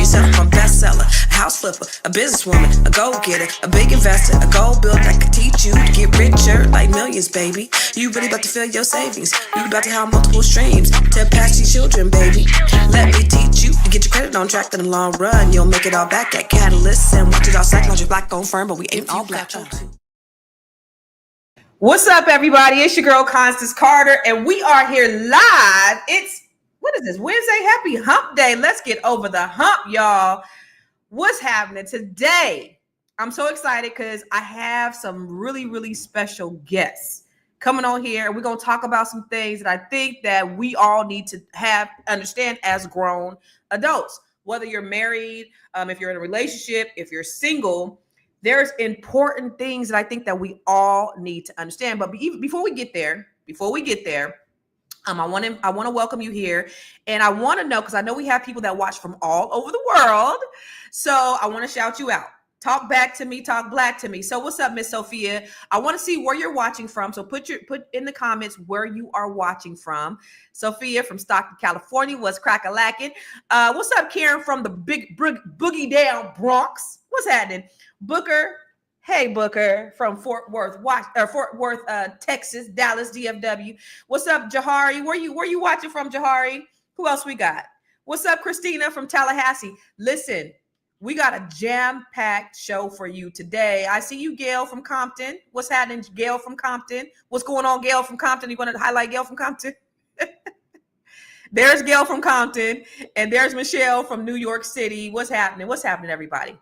yourself, I'm a bestseller, a house flipper, a businesswoman, a go-getter, a big investor, a gold builder that could teach you to get richer like millions, baby. You really about to fill your savings. You about to have multiple streams to pass your children, baby. Let me teach you to get your credit on track in the long run. You'll make it all back at Catalyst and watch it all psychology black-owned firm, but we ain't all black. What's up, everybody? It's your girl, Constance Carter, and we are here live. What is this, Wednesday? Happy Hump Day. Let's get over the hump, y'all. What's happening today? I'm so excited because I have some really, really special guests coming on here. We're going to talk about some things that I think that we all need to understand as grown adults. Whether you're married, if you're in a relationship, if you're single, there's important things that I think that we all need to understand. But before we get there, I want to welcome you here, and I want to know, because I know we have people that watch from all over the world. So I want to shout you out. Talk back to me, talk black to me. So what's up, Miss Sophia? I want to see where you're watching from. So put in the comments where you are watching from. Sophia from Stockton, California, was crack-a-lacking. What's up, Karen from the big boogie down Bronx? What's happening? Booker, hey Booker from Fort Worth, Texas, Dallas, DFW. What's up, Jahari? Where you watching from, Jahari? Who else we got? What's up, Christina from Tallahassee? Listen, we got a jam-packed show for you today. I see you, Gail from Compton. What's happening, Gail from Compton? What's going on, Gail from Compton? You want to highlight Gail from Compton? There's Gail from Compton, and there's Michelle from New York City. What's happening? What's happening, everybody?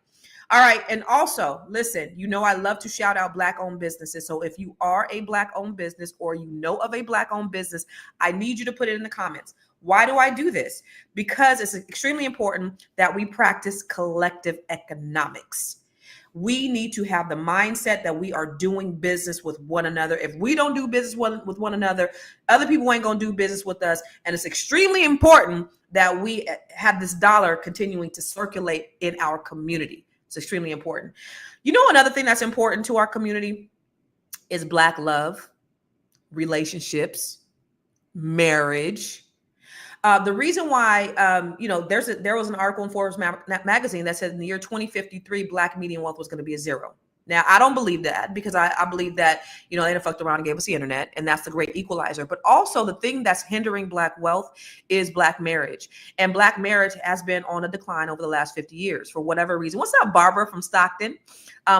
All right. And also, listen, you know, I love to shout out Black-owned businesses. So if you are a Black-owned business or you know of a Black-owned business, I need you to put it in the comments. Why do I do this? Because it's extremely important that we practice collective economics. We need to have the mindset that we are doing business with one another. If we don't do business with one another, other people ain't going to do business with us. And it's extremely important that we have this dollar continuing to circulate in our community. It's extremely important. You know, another thing that's important to our community is Black love, relationships, marriage. The reason why, there was an article in Forbes magazine that said in the year 2053, Black median wealth was going to be a zero. Now, I don't believe that, because I believe that, they done fucked around and gave us the internet, and that's the great equalizer. But also the thing that's hindering Black wealth is Black marriage. And Black marriage has been on a decline over the last 50 years for whatever reason. What's up, Barbara from Stockton?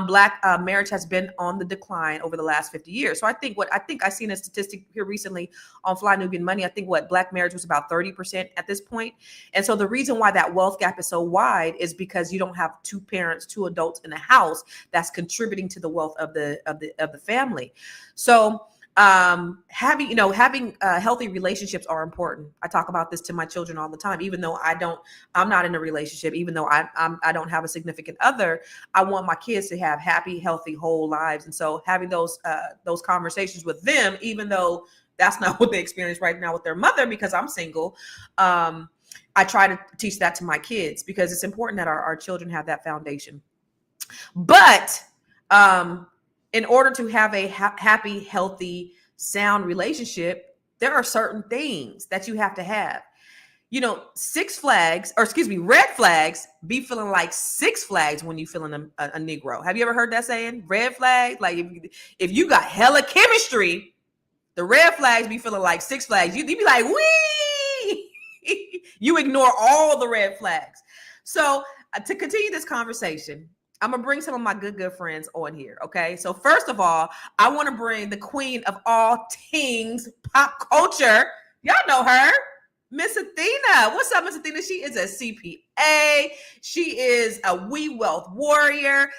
Black marriage has been on the decline over the last 50 years. So I think I seen a statistic here recently on Fly Nubian Money. I think Black marriage was about 30% at this point. And so the reason why that wealth gap is so wide is because you don't have two parents, two adults in the house that's contributing to the wealth of the family. So having healthy relationships are important. I talk about this to my children all the time. Even though I'm not in a relationship, even though I don't have a significant other, I want my kids to have happy, healthy, whole lives. And so having those conversations with them, even though that's not what they experience right now with their mother, because I'm single, I try to teach that to my kids, because it's important that our children have that foundation. But in order to have a happy, healthy, sound relationship, there are certain things that you have to have. Red flags be feeling like Six Flags when you feeling a Negro. Have you ever heard that saying? Red flags, like if you got hella chemistry, the red flags be feeling like Six Flags. You be like, wee! You ignore all the red flags. So to continue this conversation, I'm going to bring some of my good friends on here, okay? So first of all, I want to bring the queen of all things pop culture. Y'all know her, Miss Athena. What's up, Miss Athena? She is a CPA. She is a wealth warrior.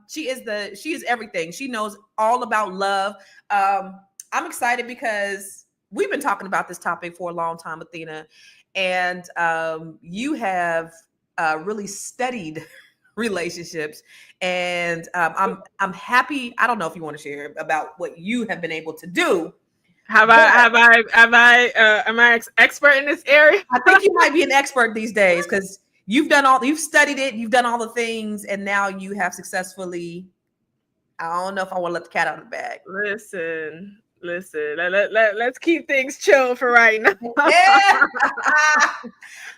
She is everything. She knows all about love. I'm excited because we've been talking about this topic for a long time, Athena, and you have really studied relationships, and I'm happy. I don't know if you want to share about what you have been able to do. Am I expert in this area? I think you might be an expert these days, because you've studied it, you've done all the things, and now you have successfully. I don't know if I want to let the cat out of the bag. Listen, Listen, let's keep things chill for right now. Yeah.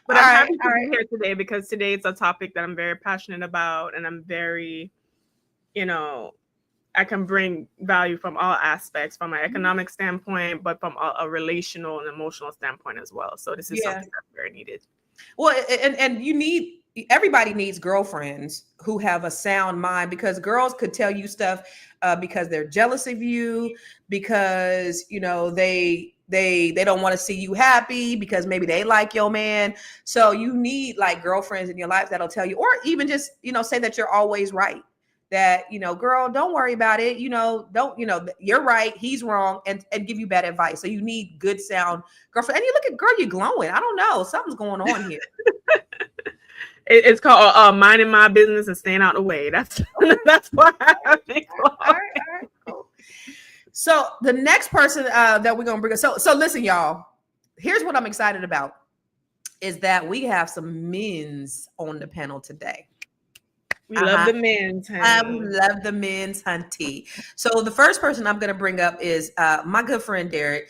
But I'm happy to be here today because today it's a topic that I'm very passionate about, and I'm very, I can bring value from all aspects, from an economic standpoint, but from a relational and emotional standpoint as well. So this is something that's very needed. Well, and everybody needs girlfriends who have a sound mind, because girls could tell you stuff because they're jealous of you, because they don't want to see you happy, because maybe they like your man. So you need like girlfriends in your life that'll tell you, or even just say that you're always right. That girl, don't worry about it. You're right, he's wrong, and give you bad advice. So you need good sound girlfriend. And you look at, girl, you're glowing. I don't know, something's going on here. It's called minding my business and staying out of the way. That's why I think. All right, cool. So the next person that we're gonna bring up. So listen, y'all. Here's what I'm excited about is that we have some men's on the panel today. We love the men's, honey. We love the men's, hunty. So the first person I'm gonna bring up is my good friend Derek.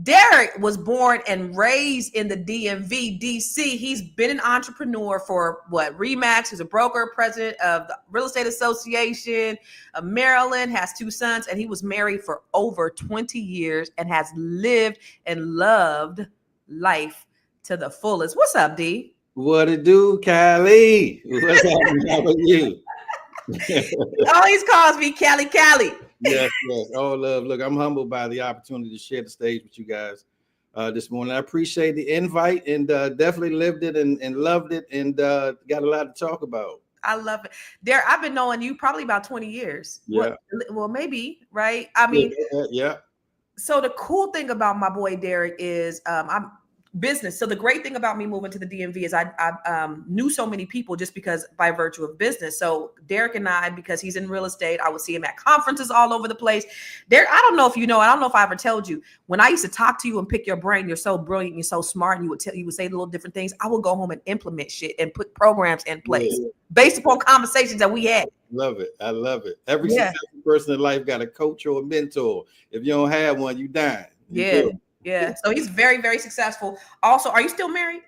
Derek was born and raised in the DMV, DC. He's been an entrepreneur for Remax. He's a broker, president of the Real Estate Association of Maryland, has 2 sons, and he was married for over 20 years and has lived and loved life to the fullest. What's up, D? What it do, Callie? What's happening? How about you? Always calls me Callie. Yes. Oh, love. Look, I'm humbled by the opportunity to share the stage with you guys this morning. I appreciate the invite and definitely lived it and loved it and got a lot to talk about. I love it. Derek, I've been knowing you probably about 20 years. Yeah. Well, maybe, right? I mean, yeah. So the cool thing about my boy Derek is I'm business. So the great thing about me moving to the DMV is I knew so many people just because by virtue of business. So Derek and I, because he's in real estate, I would see him at conferences all over the place. Derek, I don't know if you know, I don't know if I ever told you, when I used to talk to you and pick your brain, you're so brilliant, you're so smart, and you would say little different things. I would go home and implement shit and put programs in place based upon conversations that we had. Love it. I love it. Every successful person in life got a coach or a mentor. If you don't have one, you dying. Yeah. So he's very, very successful. Also, are you still married?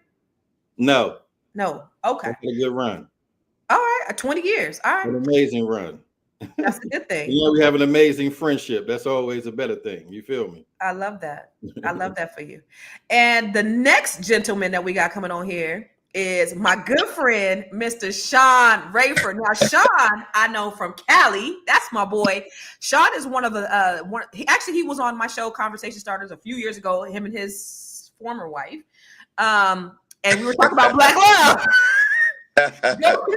No. Okay. A good run. All right. 20 years. All right. An amazing run. That's a good thing. We have an amazing friendship. That's always a better thing. You feel me? I love that. I love that for you. And the next gentleman that we got coming on here is my good friend, Mr. Sean Rayford. Now, Sean, I know from Cali. That's my boy. Sean is one of the he was on my show Conversation Starters a few years ago, him and his former wife. And we were talking about Black love.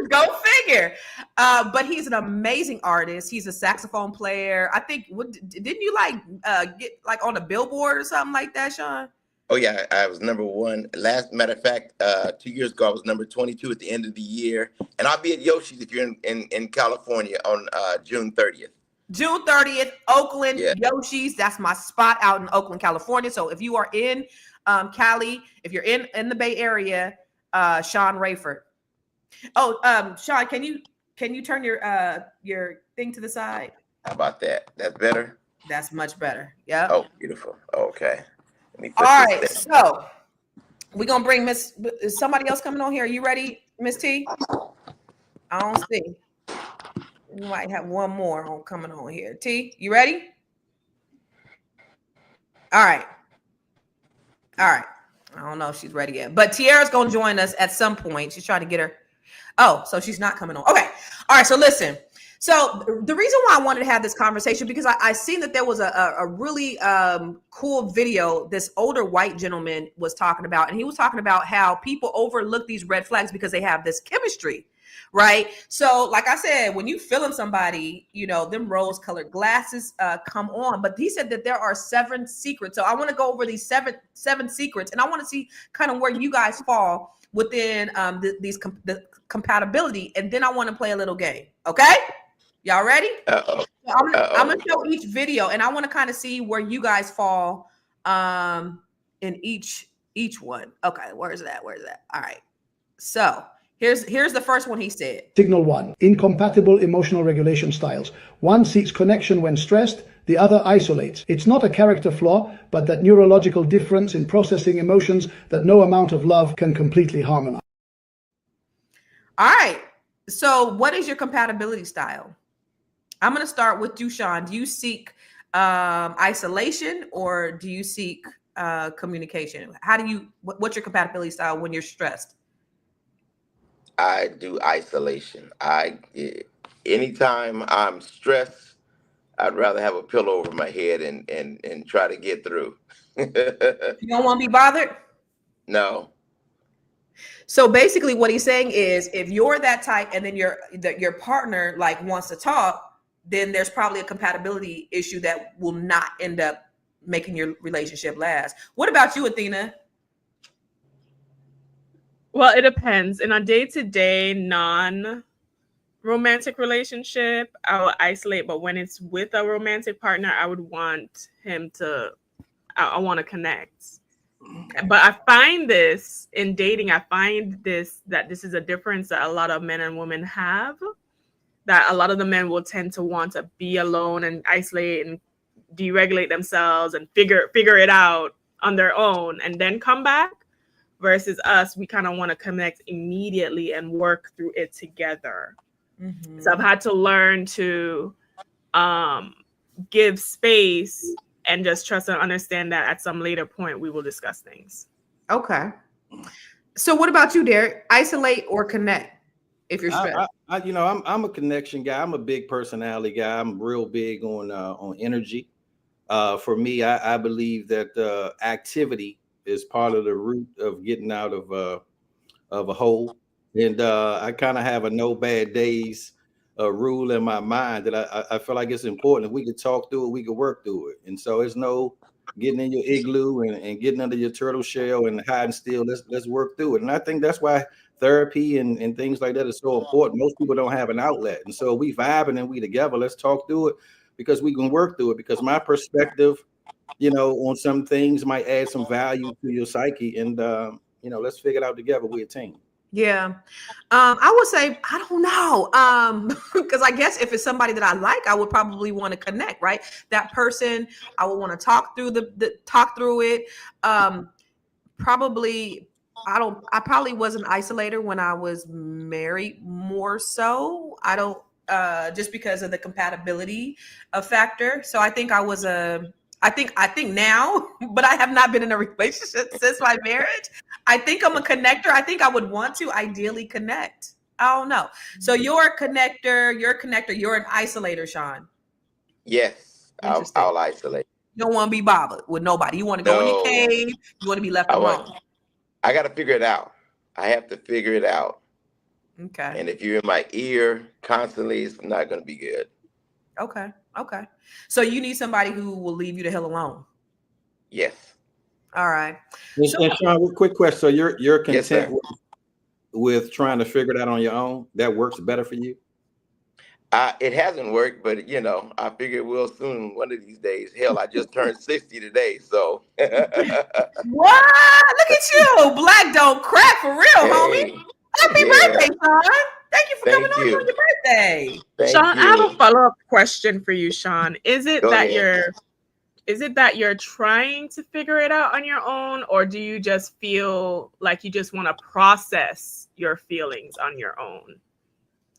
Go figure. But he's an amazing artist. He's a saxophone player. I think didn't you get on a billboard or something like that, Sean? Oh yeah, I was number 1. Matter of fact, 2 years ago I was number 22 at the end of the year, and I'll be at Yoshi's if you're in California on June 30th. June 30th, Oakland, Yoshi's. That's my spot out in Oakland, California. So if you are in Cali, if you're in the Bay Area, Sean Rayford. Oh, Sean, can you turn your thing to the side? How about that? That's better. That's much better. Yeah. Oh, beautiful. Okay. All right, so we're gonna bring is somebody else coming on here? Are you ready, Miss T? I don't see. We might have one more coming on here. T, you ready? All right. I don't know if she's ready yet, but Tiara's gonna join us at some point. She's trying to get her. Oh, so she's not coming on. Okay. All right. So listen. So the reason why I wanted to have this conversation, because I seen that there was a really cool video this older white gentleman was talking about, and he was talking about how people overlook these red flags because they have this chemistry, right? So like I said, when you feeling somebody, them rose-colored glasses come on. But he said that there are 7 secrets. So I want to go over these seven secrets, and I want to see kind of where you guys fall within the compatibility, and then I want to play a little game. Okay. Y'all ready? Uh-oh. I'm gonna show each video, and I want to kind of see where you guys fall in each one. Okay, where's that? All right. So here's the first one he said. Signal 1, incompatible emotional regulation styles. One seeks connection when stressed, the other isolates. It's not a character flaw, but that neurological difference in processing emotions that no amount of love can completely harmonize. All right. So what is your compatibility style? I'm going to start with you, Sean. Do you seek isolation or do you seek communication? What's your compatibility style when you're stressed? I do isolation. Anytime I'm stressed, I'd rather have a pillow over my head and try to get through. You don't want to be bothered? No. So basically what he's saying is if you're that type and then your partner like wants to talk, then there's probably a compatibility issue that will not end up making your relationship last. What about you, Athena? Well, it depends. In a day-to-day non-romantic relationship, I will isolate, but when it's with a romantic partner, I would want him to, I want to connect. But I find this in dating, that this is a difference that a lot of men and women have, that a lot of the men will tend to want to be alone and isolate and deregulate themselves and figure it out on their own and then come back, versus us, we kind of want to connect immediately and work through it together. Mm-hmm. So I've had to learn to give space and just trust and understand that at some later point we will discuss things. Okay. So what about you, Derek? Isolate or connect if you're stressed? I'm a connection guy. I'm a big personality guy. I'm real big on energy. For me, I believe that activity is part of the root of getting out of a hole. And I kind of have a no bad days rule in my mind that I feel like it's important. If we could talk through it, we could work through it. And so it's no getting in your igloo and getting under your turtle shell and hiding still. Let's work through it. And I think that's why therapy and things like that is so important. Most people don't have an outlet. And so we vibing and we together, let's talk through it because we can work through it. Because my perspective, on some things might add some value to your psyche. And, let's figure it out together. We're a team. Yeah. I would say, I don't know. Because I guess if it's somebody that I like, I would probably want to connect, right? That person, I would want to talk through talk through it. Probably, I probably was an isolator when I was married more so. I don't, just because of the compatibility factor. So I think I think now, but I have not been in a relationship since my marriage. I think I'm a connector. I think I would want to ideally connect. I don't know. So you're a connector, you're an isolator, Sean. Yes, I'll isolate. You don't want to be bothered with nobody. You want to go in your cave. You want to be left alone. I got to figure it out. I have to figure it out. Okay. And if you're in my ear constantly, it's not going to be good. Okay. So you need somebody who will leave you the hell alone. Yes. All right. And Sean, quick question. So you're content with trying to figure it out on your own? That works better for you? It hasn't worked, but I figure it will soon. One of these days. Hell, I just turned 60 today, so. What? Look at you, black don't crack for real, homie. Happy birthday, Sean! Thank you for coming on your birthday. Sean, I have a follow-up question for you, Sean. Is it that you're trying to figure it out on your own, or do you just feel like you just want to process your feelings on your own?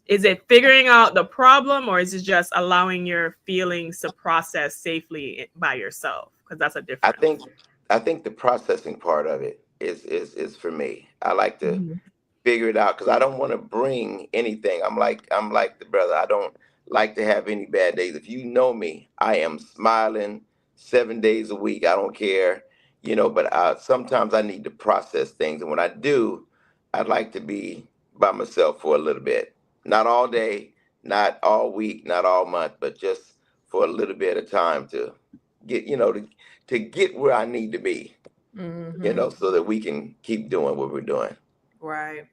Is it figuring out the problem, or is it just allowing your feelings to process safely by yourself? Because that's a different. I think the processing part of it is for me. I like to figure it out because I don't want to bring anything. I'm like the brother. I don't like to have any bad days. If you know me, I am smiling 7 days a week. I don't care, but sometimes I need to process things. And when I do, I'd like to be by myself for a little bit. Not all day, not all week, not all month, but just for a little bit of time to get, to get where I need to be, so that we can keep doing what we're doing. Right.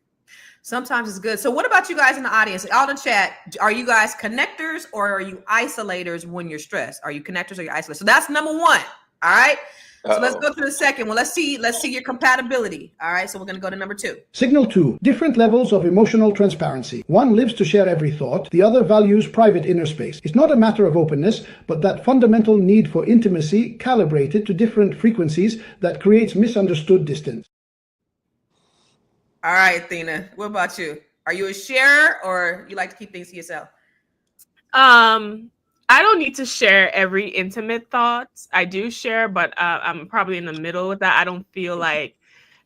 Sometimes it's good. So what about you guys in the audience? All in chat, are you guys connectors or are you isolators when you're stressed? Are you connectors or are you isolators? So that's number one. All right. So let's Uh-oh. go to the second one. Let's see your compatibility. All right. So we're gonna go to number 2. Signal 2. Different levels of emotional transparency. One lives to share every thought, the other values private inner space. It's not a matter of openness, but that fundamental need for intimacy calibrated to different frequencies that creates misunderstood distance. All right, Athena. What about you? Are you a sharer or you like to keep things to yourself? I don't need to share every intimate thought. I do share, but I'm probably in the middle with that. I don't feel like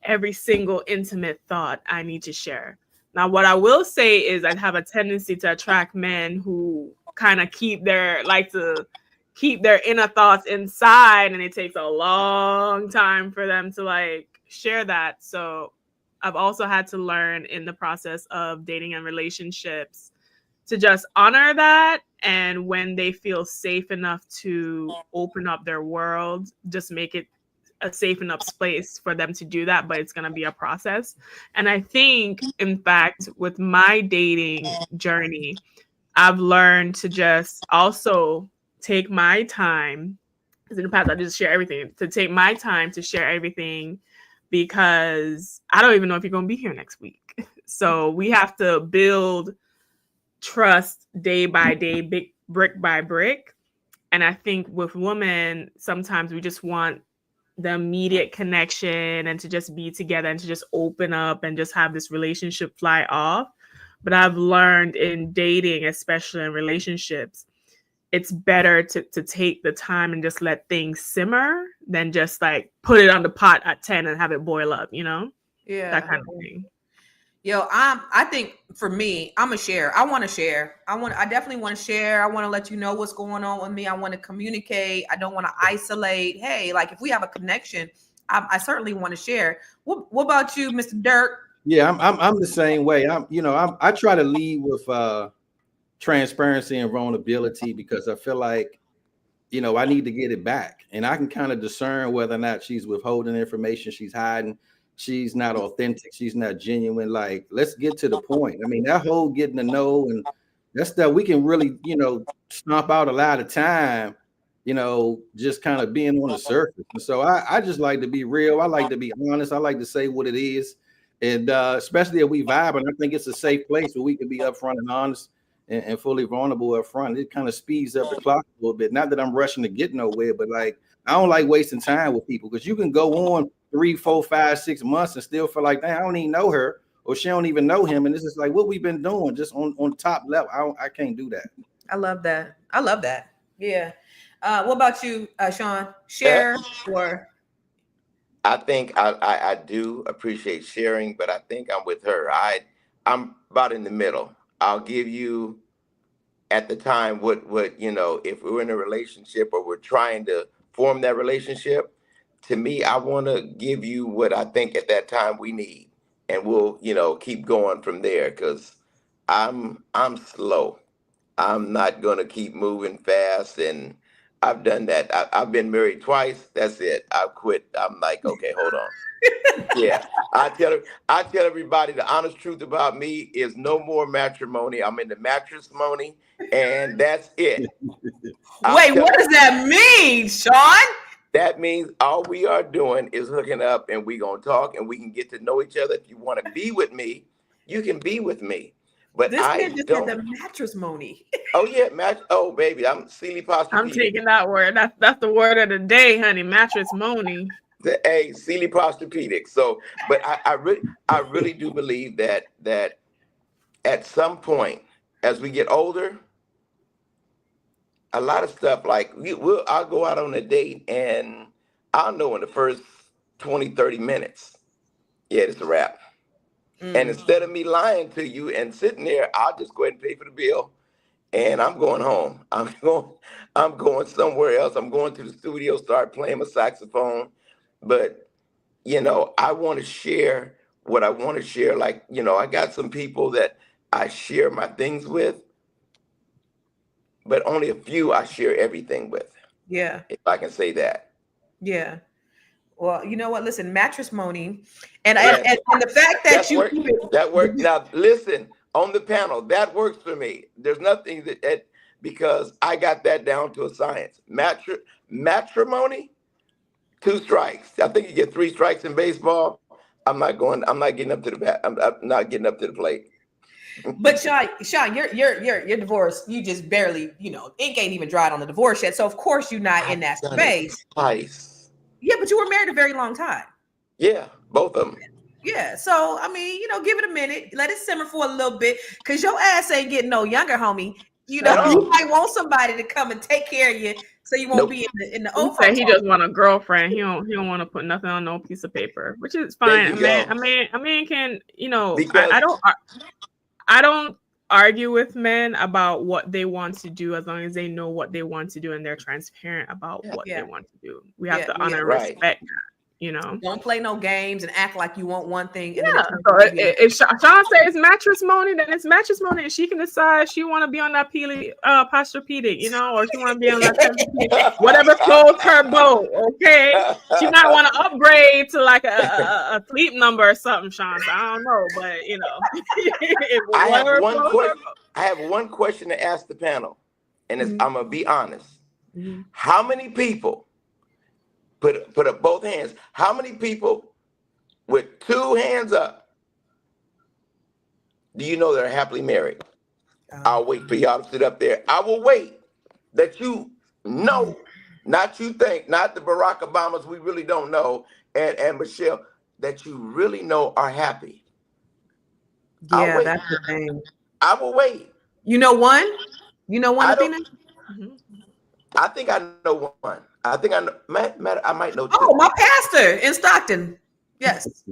every single intimate thought I need to share. Now, what I will say is I have a tendency to attract men who kind of like to keep their inner thoughts inside, and it takes a long time for them to like share that. So I've also had to learn in the process of dating and relationships to just honor that. And when they feel safe enough to open up their world, just make it a safe enough space for them to do that. But it's going to be a process. And I think, in fact, with my dating journey, I've learned to just also take my time. Because in the past, I just share everything. To take my time to share everything, because I don't even know if you're going to be here next week. So we have to build trust day by day, brick by brick. And I think with women, sometimes we just want the immediate connection and to just be together and to just open up and just have this relationship fly off. But I've learned in dating, especially in relationships, it's better to take the time and just let things simmer than just like put it on the pot at 10 and have it boil up, Yeah. that kind of thing. Yo, I think for me, I'm a share. I want to share. I definitely want to share. I want to let you know what's going on with me. I want to communicate. I don't want to isolate. Hey, like if we have a connection, I certainly want to share. What about you, Mr. Dirk? Yeah, I'm the same way. I try to lead with transparency and vulnerability because I feel like, I need to get it back. And I can kind of discern whether or not she's withholding information, she's hiding, she's not authentic, she's not genuine. Like, let's get to the point. I mean, that whole getting to know and that stuff, we can really, stomp out a lot of time, just kind of being on the surface. And so I just like to be real. I like to be honest. I like to say what it is. And especially if we vibe, and I think it's a safe place where we can be upfront and honest and fully vulnerable up front. It kind of speeds up the clock a little bit. Not that I'm rushing to get nowhere, but like I don't like wasting time with people because you can go on 3, 4, 5, 6 months and still feel like, I don't even know her or she don't even know him. And it's just like what we've been doing just on top level. I can't do that. I love that. I love that. Yeah. What about you, Sean? Share or? I think I do appreciate sharing, but I think I'm with her. I'm about in the middle. I'll give you at the time what if we're in a relationship or we're trying to form that relationship, to me, I want to give you what I think at that time we need, and we'll keep going from there because I'm slow. I'm not going to keep moving fast, and I've done that. I've been married twice. That's it. I quit. I'm like, okay, hold on. Yeah, I tell everybody the honest truth about me is no more matrimony. I'm in the mattress-mony, and that's it. Wait, what does that mean, Sean? That means all we are doing is hooking up, and we gonna talk, and we can get to know each other. If you want to be with me, you can be with me. But This I man just don't. said the mattress-mony. Oh yeah, Oh baby, I'm silly pasta. I'm taking that word. That's the word of the day, honey. Mattress moaning. Hey, silly prostopedic. So, but I really do believe that at some point, as we get older, a lot of stuff like I'll go out on a date and I'll know in the first 20, 30 minutes, yeah, it's a wrap. And instead of me lying to you and sitting there, I'll just go ahead and pay for the bill. And I'm going home. I'm going somewhere else. I'm going to the studio, start playing my saxophone. But, I want to share what I want to share. Like, I got some people that I share my things with, but only a few I share everything with. Yeah. If I can say that. Yeah. Well, you know what? Listen, mattress-mony, and the fact that you keep it, that works. Now, listen, on the panel, that works for me. There's nothing that because I got that down to a science. Matrimony, 2 strikes. I think you get 3 strikes in baseball. I'm not getting up to the bat. I'm not getting up to the plate. But Sean, you're divorced. You just barely, ink ain't even dried on the divorce yet. So of course you're not in that space. Twice. Yeah, but you were married a very long time. Yeah, both of them. Yeah. So I mean, give it a minute, let it simmer for a little bit, because your ass ain't getting no younger, homie. You might want somebody to come and take care of you, so you won't be in the old. He just want a girlfriend. He don't want to put nothing on no piece of paper, which is fine. A man can, I don't argue with men about what they want to do as long as they know what they want to do and they're transparent about what they want to do. We have to honor and respect that. Don't play no games and act like you want one thing. And so if Sean says matrimony, then it's matrimony, and she can decide she want to be on that posturepedic, or she want to be on that whatever floats her boat. Okay, she might want to upgrade to like a sleep number or something, Sean. So I don't know, but I have one question to ask the panel, and I'm gonna be honest. Mm-hmm. How many people? Put up both hands. How many people with 2 hands up do you know that are happily married? I'll wait for y'all to sit up there. I will wait that not you think, not the Barack Obamas we really don't know, and Michelle, that you really know are happy. Yeah, that's the thing. I will wait. You know one, Athena? I think I know one. I think I know. Matt, I might know 2. Oh, my pastor in Stockton. Yes.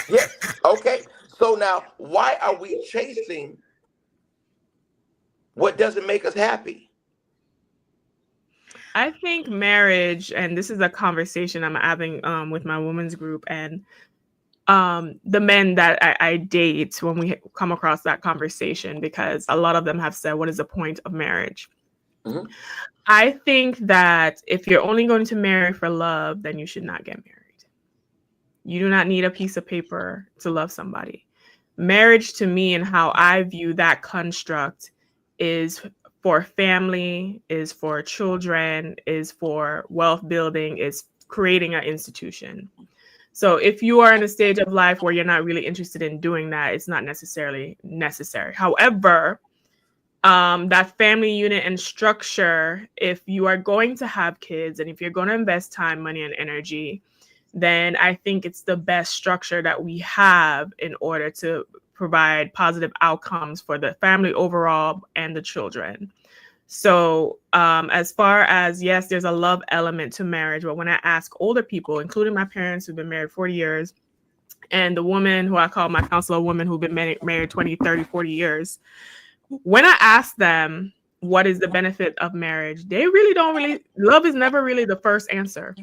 Yeah. Okay. So now, why are we chasing what doesn't make us happy? I think marriage, and this is a conversation I'm having with my women's group, and the men that I date when we come across that conversation, because a lot of them have said, what is the point of marriage? Mm-hmm. I think that if you're only going to marry for love, then you should not get married. You do not need a piece of paper to love somebody. Marriage, to me, and how I view that construct, is for family, is for children, is for wealth building, is creating an institution. So if you are in a stage of life where you're not really interested in doing that, it's not necessarily necessary. However, that family unit and structure, if you are going to have kids and if you're going to invest time, money, and energy, then I think it's the best structure that we have in order to provide positive outcomes for the family overall and the children. So as far as, yes, there's a love element to marriage, but when I ask older people, including my parents who've been married 40 years, and the woman who I call my counselor woman who've been married 20, 30, 40 years, when I ask them what is the benefit of marriage, they love is never really the first answer.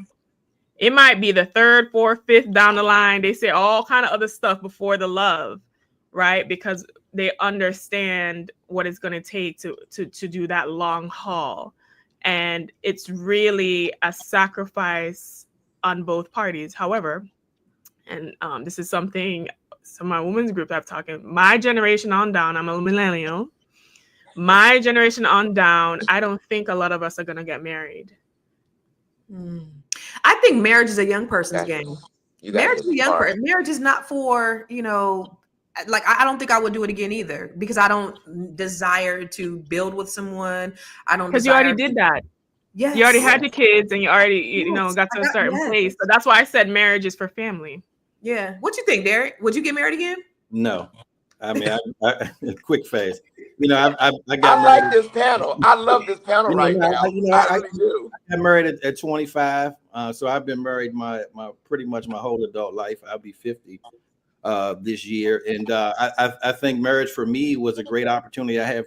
It might be the 3rd, 4th, 5th down the line. They say all kind of other stuff before the love, right? Because they understand what it's going to take to do that long haul. And it's really a sacrifice on both parties. However, and this is something some of my women's group I've talking, my generation on down, I'm a millennial. My generation on down, I don't think a lot of us are going to get married. I think marriage is a young person's game. Marriage is a young person. Marriage is not for, like, I don't think I would do it again either, because I don't desire to build with someone. I don't, because you already did that. Yes. You already had your kids and you already, got to a certain place. So that's why I said marriage is for family. Yeah. What you think, Derek? Would you get married again? No. I mean, I quick fast. I got married. Like this panel. I love this panel now. I really do. I got married at 25. So I've been married my pretty much my whole adult life. I'll be 50 this year. And I think marriage for me was a great opportunity. I have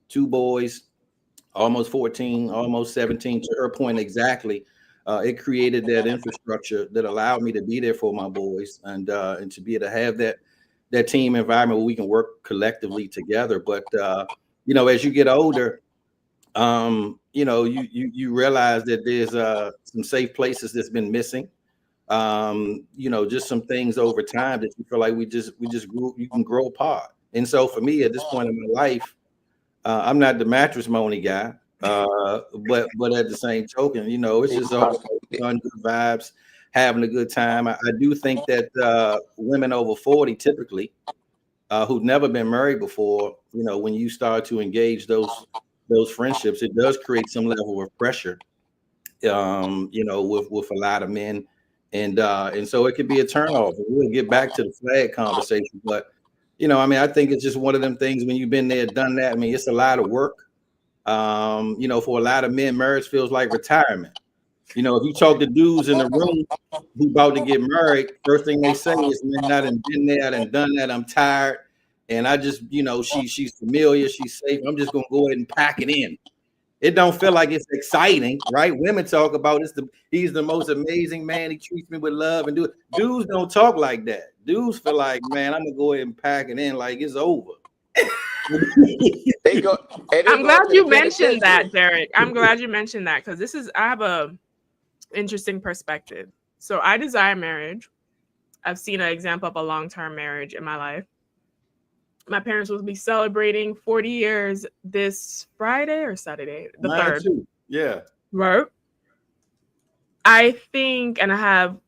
2 boys, almost 14, almost 17, to her point exactly. It created that infrastructure that allowed me to be there for my boys and to be able to have that team environment where we can work collectively together. But as you get older, you realize that there's some safe places that's been missing. Just some things over time that you feel like we just grew. You can grow apart. And so for me at this point in my life, I'm not the matrimony guy. But at the same token, you know, it's just all fun, good vibes, having a good time. I do think that women over 40 typically who've never been married before, you know, when you start to engage those friendships, it does create some level of pressure, you know, with a lot of men, and so it could be a turnoff. We'll get back to the flag conversation, but you know, I mean, I think it's just one of them things when you've been there, done that. I mean, it's a lot of work. You know, for a lot of men, marriage feels like retirement. You know, if you talk to dudes in the room who about to get married, first thing they say is, "Man, I done been there, I done done that. I'm tired, and I just, you know, she's familiar, she's safe. I'm just gonna go ahead and pack it in." It don't feel like it's exciting, right? Women talk about he's the most amazing man. He treats me with love and do it. Dudes don't talk like that. Dudes feel like, man, I'm gonna go ahead and pack it in like it's over. They go. I'm glad you mentioned that, Derek. I'm glad you mentioned that because I have a interesting perspective. So I desire marriage. I've seen an example of a long-term marriage in my life. My parents will be celebrating 40 years this Friday or Saturday, the 3rd. Too. Yeah. Right. I think, and I have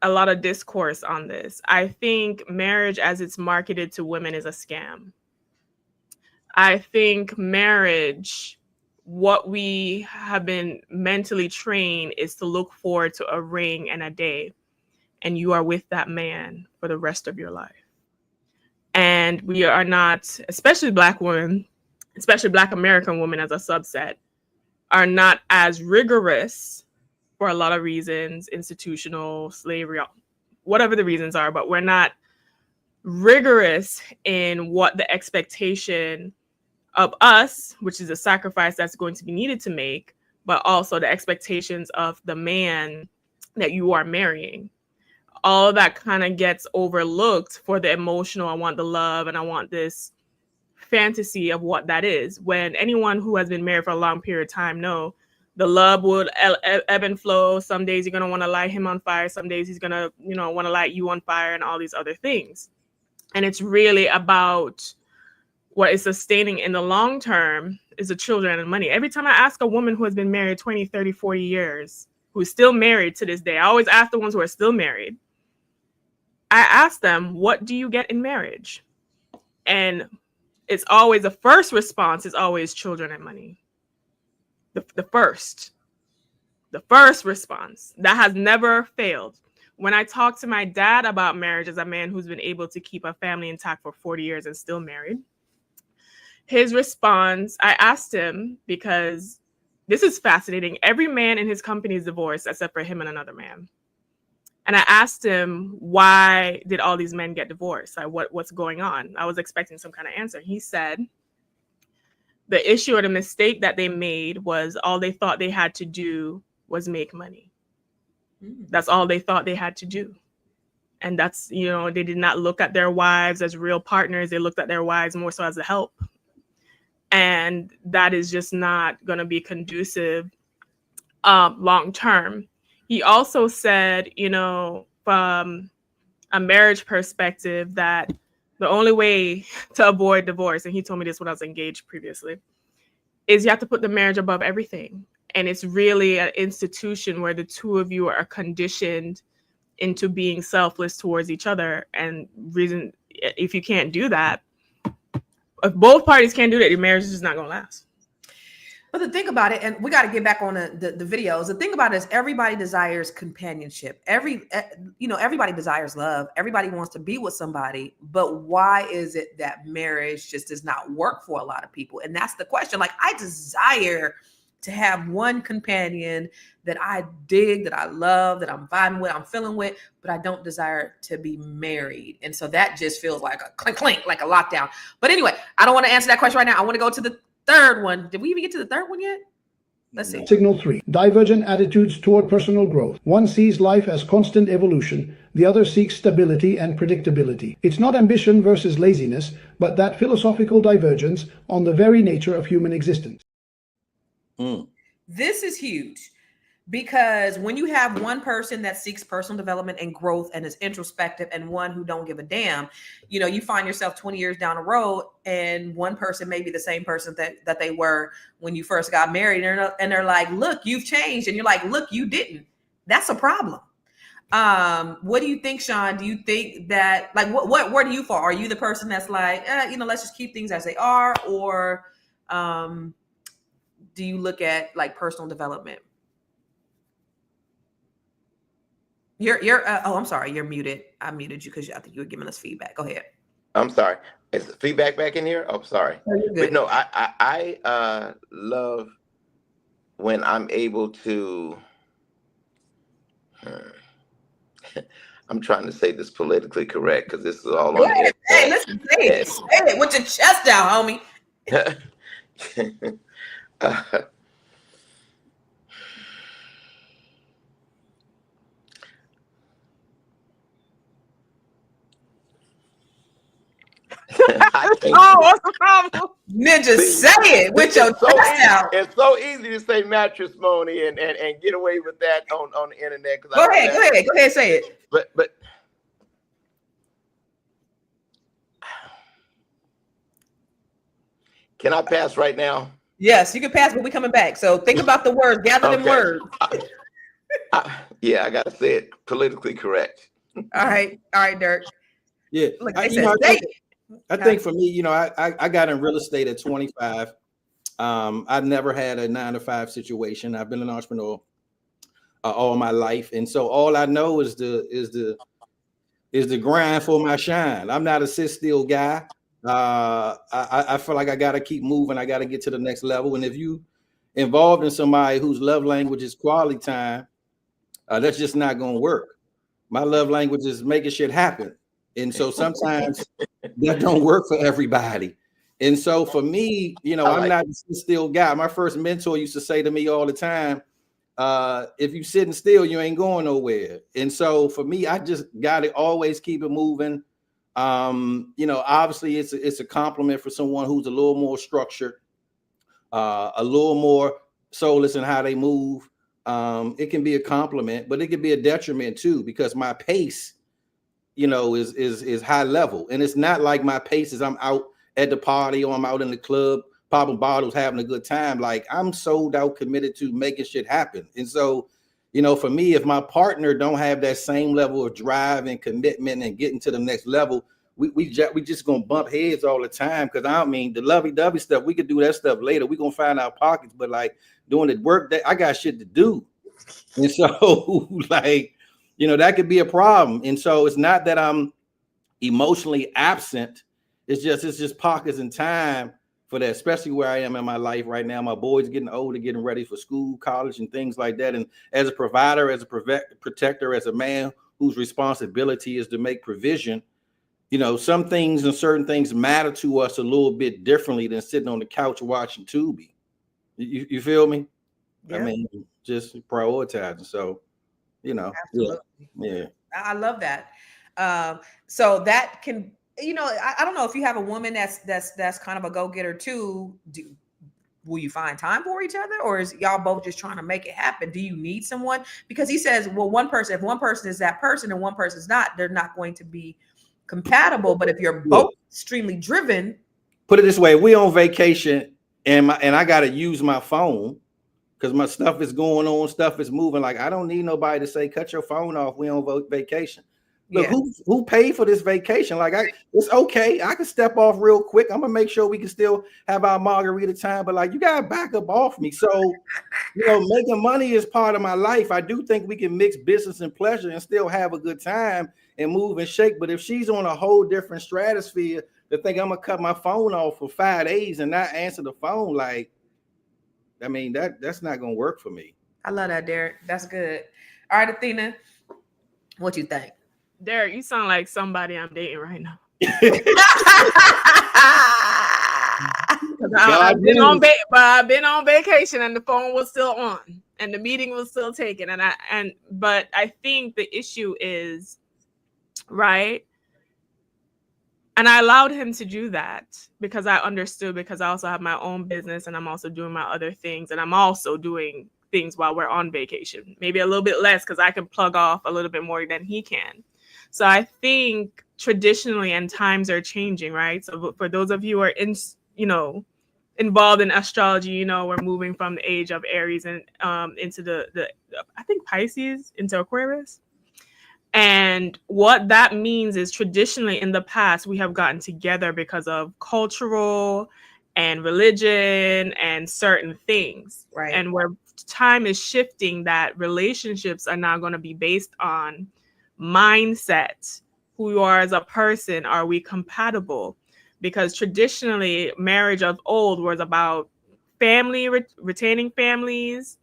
a lot of discourse on this, I think marriage as it's marketed to women is a scam. I think marriage, what we have been mentally trained is to look forward to a ring and a day, and you are with that man for the rest of your life. And we are not, especially Black women, especially Black American women as a subset, are not as rigorous for a lot of reasons, institutional, slavery, whatever the reasons are, but we're not rigorous in what the expectation of us, which is a sacrifice that's going to be needed to make, but also the expectations of the man that you are marrying. All of that kind of gets overlooked for the emotional, I want the love and I want this fantasy of what that is. When anyone who has been married for a long period of time know the love would ebb and flow. Some days you're going to want to light him on fire. Some days he's going to, want to light you on fire and all these other things. And it's really about what is sustaining in the long term is the children and money. Every time I ask a woman who has been married 20, 30, 40 years, who is still married to this day, I always ask the ones who are still married, I ask them, what do you get in marriage? And it's always the first response is always children and money. The first response that has never failed. When I talk to my dad about marriage as a man who's been able to keep a family intact for 40 years and still married, his response, I asked him, because this is fascinating. Every man in his company is divorced except for him and another man. And I asked him, why did all these men get divorced? Like, what's going on? I was expecting some kind of answer. He said, the issue or the mistake that they made was all they thought they had to do was make money. That's all they thought they had to do. And that's, they did not look at their wives as real partners. They looked at their wives more so as a help. And that is just not going to be conducive long term. He also said, from a marriage perspective, that the only way to avoid divorce, and he told me this when I was engaged previously, is you have to put the marriage above everything. And it's really an institution where the two of you are conditioned into being selfless towards each other. And if you can't do that, if both parties can't do that, your marriage is just not going to last. But the thing about it, and we got to get back on the videos. The thing about it is everybody desires companionship. Everybody desires love. Everybody wants to be with somebody. But why is it that marriage just does not work for a lot of people? And that's the question. Like, I desire to have one companion that I dig, that I love, that I'm vibing with, I'm feeling with, but I don't desire to be married. And so that just feels like a clink, clink, like a lockdown. But anyway, I don't want to answer that question right now. I want to go to the third one. Did we even get to the third one yet? Let's see. Signal 3. Divergent attitudes toward personal growth. One sees life as constant evolution. The other seeks stability and predictability. It's not ambition versus laziness, but that philosophical divergence on the very nature of human existence. This is huge Because when you have one person that seeks personal development and growth and is introspective, and one who don't give a damn, you find yourself 20 years down the road, and one person may be the same person that they were when you first got married, and they're like, look, you've changed, and you're like, look, you didn't. That's a problem. What do you think, Sean? Do you think that, like, where do you fall? Are you the person that's like, let's just keep things as they are, or do you look at like personal development? You're I'm sorry, you're muted. I muted you because I think you were giving us feedback. Go ahead. I'm sorry. Is the feedback back in here? Oh, sorry. Oh, you're But good. no, I love when I'm able to. I'm trying to say this politically correct because this is all on the internet. Hey, listen, say it with your chest out, homie. What's the problem? Ninja, say it with your chest out. It's so easy to say matrimony and get away with that on the internet. Go ahead, say it. But can I pass right now? Yes, you can pass, but we're coming back. So think about the words, gather them words. Yeah, I gotta say it politically correct. All right, Dirk. Yeah, Like I think for me, I got in real estate at 25. I've never had a 9-to-5 situation. I've been an entrepreneur all my life, and so all I know is the grind for my shine. I'm not a sit still guy. I feel like I got to keep moving. I got to get to the next level. And if you involved in somebody whose love language is quality time, that's just not going to work. My love language is making shit happen. And so sometimes that don't work for everybody. And so for me, I'm not a sit still guy. My first mentor used to say to me all the time, if you sitting still, you ain't going nowhere. And so for me, I just got to always keep it moving. Obviously it's a compliment for someone who's a little more structured, a little more soulless in how they move. It can be a compliment, but it can be a detriment too, because my pace, is high level. And it's not like my pace is I'm out at the party or I'm out in the club popping bottles, having a good time. Like, I'm sold out, committed to making shit happen. And so, for me, if my partner don't have that same level of drive and commitment and getting to the next level, we just gonna bump heads all the time. Because the lovey-dovey stuff, we could do that stuff later. We gonna find our pockets, but like doing the work, that I got shit to do. And so that could be a problem. And so it's not that I'm emotionally absent. It's just pockets in time for that, especially where I am in my life right now. My boys getting older, getting ready for school, college, and things like that. And as a provider, as a protector, as a man whose responsibility is to make provision, some things and certain things matter to us a little bit differently than sitting on the couch watching Tubi. You feel me? Yeah. Just prioritizing. So, Absolutely. Yeah. I love that. So that can, I don't know if you have a woman that's kind of a go-getter too. Will you find time for each other, or is y'all both just trying to make it happen? Do you need someone? Because he says, well, if one person is that person and one person is not, they're not going to be compatible. But if you're both extremely driven, put it this way: we on vacation, and I got to use my phone because my stuff is going on, stuff is moving. Like, I don't need nobody to say, cut your phone off. We on vacation. Look, who paid for this vacation? Like, it's okay. I can step off real quick. I'm gonna make sure we can still have our margarita time, but like, you gotta back up off me. So, making money is part of my life. I do think we can mix business and pleasure and still have a good time and move and shake. But if she's on a whole different stratosphere to think I'm gonna cut my phone off for 5 days and not answer the phone, like, that's not gonna work for me. I love that, Derek. That's good. All right, Athena, what you think? Derek, you sound like somebody I'm dating right now. I've been on vacation and the phone was still on and the meeting was still taken. But I think the issue is, right? And I allowed him to do that because I understood, because I also have my own business and I'm also doing my other things, and I'm also doing things while we're on vacation. Maybe a little bit less because I can plug off a little bit more than he can. So I think traditionally, and times are changing, right? So for those of you who are involved in astrology, we're moving from the age of Aries and into the I think Pisces into Aquarius. And what that means is traditionally in the past, we have gotten together because of cultural and religion and certain things. Right. And where time is shifting, that relationships are now going to be based on mindset, who you are as a person. Are we compatible? Because traditionally, marriage of old was about family, retaining families,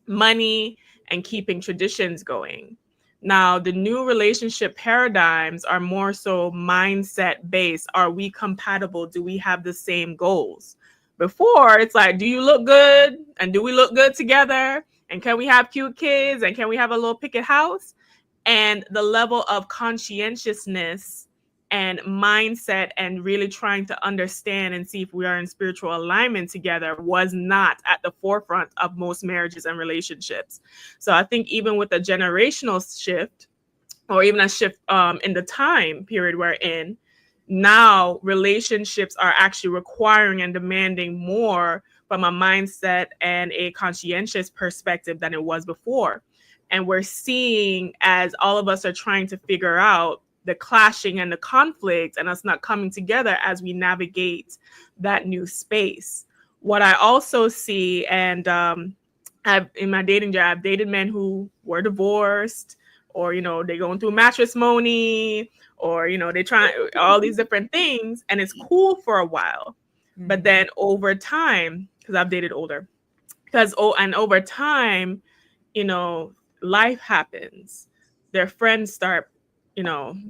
money, and keeping traditions going. Now, the new relationship paradigms are more so mindset based. Are we compatible? Do we have the same goals? Before, it's like, do you look good? And do we look good together? And can we have cute kids? And can we have a little picket house? And the level of conscientiousness and mindset and really trying to understand and see if we are in spiritual alignment together was not at the forefront of most marriages and relationships. So I think even with a generational shift, or even a shift in the time period we're in, now relationships are actually requiring and demanding more from a mindset and a conscientious perspective than it was before. And we're seeing, as all of us are trying to figure out the clashing and the conflict and us not coming together as we navigate that new space. What I also see, and in my dating job, I've dated men who were divorced, or they're going through matrimony, or they try all these different things, and it's cool for a while. But then over time, because I've dated older, and over time, life happens. Their friends start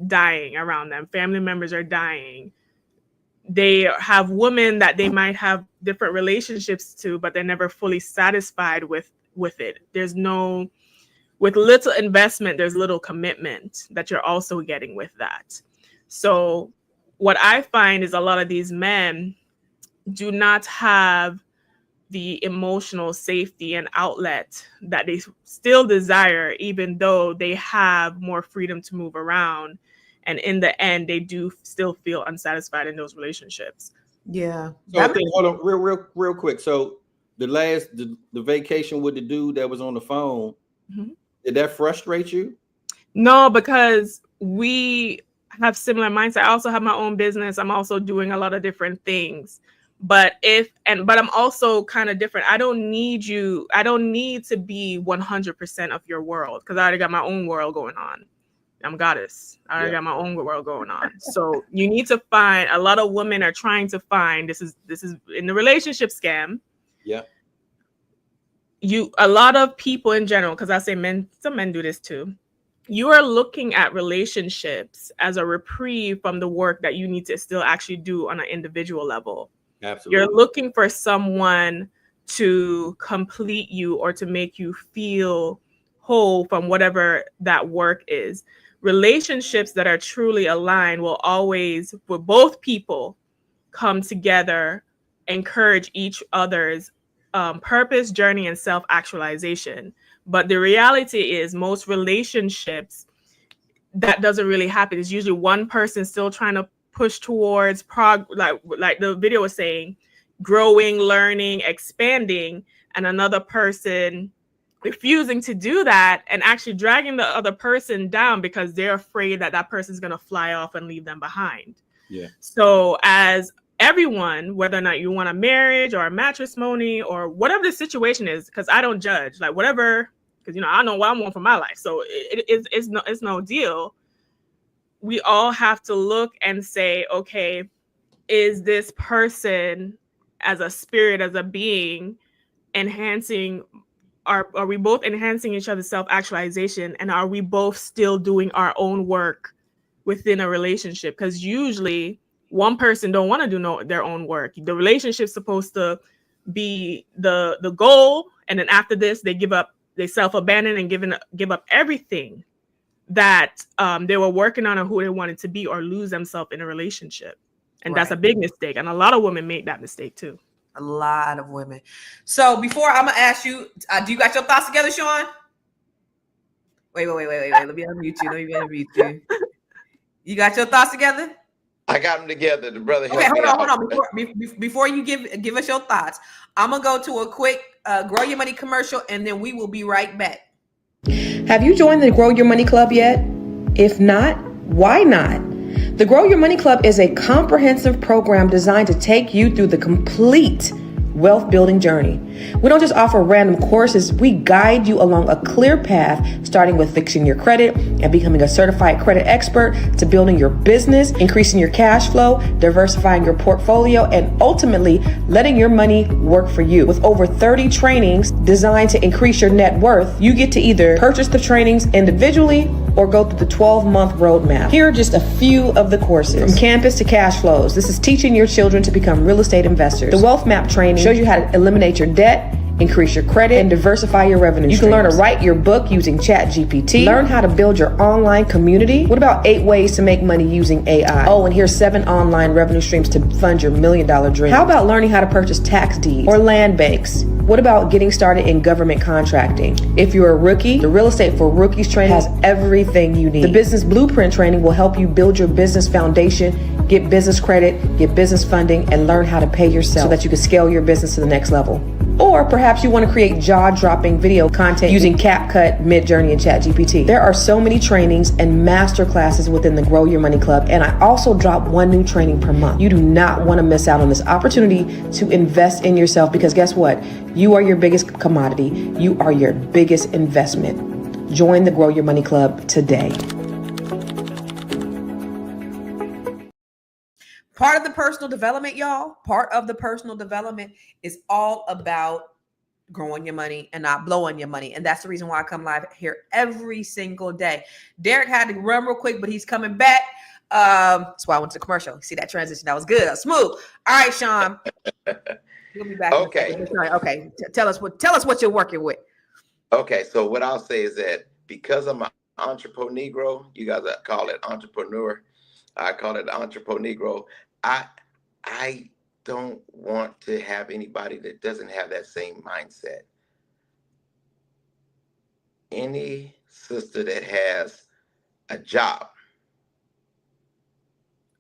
dying around them. Family members are dying. They have women that they might have different relationships to, but they're never fully satisfied with it. With little investment, there's little commitment that you're also getting with that. So what I find is a lot of these men do not have the emotional safety and outlet that they still desire, even though they have more freedom to move around. And in the end, they do still feel unsatisfied in those relationships. Yeah. So hold on, real quick. So the vacation with the dude that was on the phone, did that frustrate you? No, because we have similar mindset. I also have my own business. I'm also doing a lot of different things. But I'm also kind of different. I don't need to be 100% of your world, because I already got my own world going on. I'm goddess. I already got my own world going on. So you need to find, a lot of women are trying to find, this is in the relationship scam. Yeah. A lot of people in general, because I say some men do this too. You are looking at relationships as a reprieve from the work that you need to still actually do on an individual level. Absolutely. You're looking for someone to complete you or to make you feel whole from whatever that work is. Relationships that are truly aligned will always, for both people, come together, encourage each other's purpose, journey, and self-actualization. But the reality is, most relationships, that doesn't really happen. It's usually one person still trying to push towards like the video was saying, growing, learning, expanding, and another person refusing to do that and actually dragging the other person down because they're afraid that person's going to fly off and leave them behind. Yeah. So as everyone, whether or not you want a marriage or a matrimony or whatever the situation is, because I don't judge, like whatever, because I know what I want for my life, so it's no deal. We all have to look and say, okay, is this person as a spirit, as a being, enhancing, are we both enhancing each other's self-actualization, and are we both still doing our own work within a relationship? Because usually one person don't want to do their own work. The relationship's supposed to be the goal, and then after this they self-abandon and give up everything that they were working on or who they wanted to be, or lose themselves in a relationship. And that's a big mistake. And a lot of women make that mistake too. A lot of women. So before I'm gonna ask you, do you got your thoughts together, Sean? Wait. Let me unmute you. You got your thoughts together? I got them together. The brother Okay, helped me out. hold on. Before you give us your thoughts, I'm gonna go to a quick Grow Your Money commercial, and then we will be right back. Have you joined the Grow Your Money Club yet? If not, why not? The Grow Your Money Club is a comprehensive program designed to take you through the complete wealth building journey. We don't just offer random courses, we guide you along a clear path, starting with fixing your credit and becoming a certified credit expert, to building your business, increasing your cash flow, diversifying your portfolio, and ultimately letting your money work for you. With over 30 trainings designed to increase your net worth, you get to either purchase the trainings individually or go through the 12-month roadmap. Here are just a few of the courses. From campus to cash flows, this is teaching your children to become real estate investors. The Wealth Map training shows you how to eliminate your debt, increase your credit, and diversify your revenue streams. You can learn to write your book using ChatGPT. Learn how to build your online community. What about 8 ways to make money using AI? Oh, and here's 7 online revenue streams to fund your $1 million dream. How about learning how to purchase tax deeds or land banks? What about getting started in government contracting? If you're a rookie, the Real Estate for Rookies training has everything you need. The Business Blueprint training will help you build your business foundation, get business credit, get business funding, and learn how to pay yourself so that you can scale your business to the next level. Or perhaps you want to create jaw-dropping video content using CapCut, Midjourney, and ChatGPT. There are so many trainings and master classes within the Grow Your Money Club, and I also drop 1 new training per month. You do not want to miss out on this opportunity to invest in yourself, because guess what? You are your biggest commodity. You are your biggest investment. Join the Grow Your Money Club today. Part of the personal development, y'all, part of the personal development is all about growing your money and not blowing your money. And that's the reason why I come live here every single day. Derek had to run real quick, but he's coming back. That's why I went to commercial. See that transition? That was good. That was smooth. All right, Sean. We'll be back. Okay. Okay. Tell us what you're working with. Okay. So what I'll say is that because I'm an entrepreneur Negro, you guys call it entrepreneur. I call it entrepreneur Negro. I don't want to have anybody that doesn't have that same mindset. Any sister that has a job,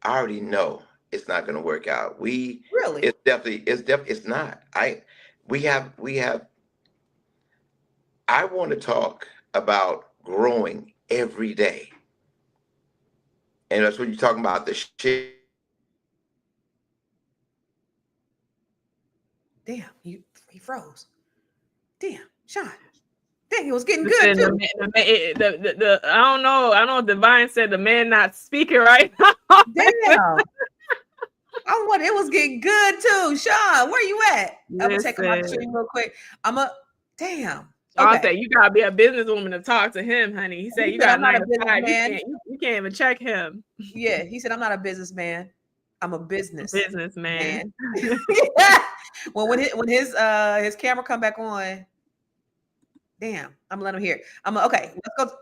I already know it's not going to work out. Really? It's not. I want to talk about growing every day. And that's what you're talking about, the shit. Damn, he froze. Damn, Sean. Dang, he was getting good too. I don't know if Divine said the man not speaking right now. Damn. It was getting good too. Sean, where you at? I'm gonna take him out the stream real quick. Damn. I'll say you gotta be a businesswoman to talk to him, honey. He said you got 9 to 5. You can't even check him. Yeah, he said I'm not a businessman. I'm a businessman. Well, when his camera come back on, damn, I'm gonna let him hear. Okay. Let's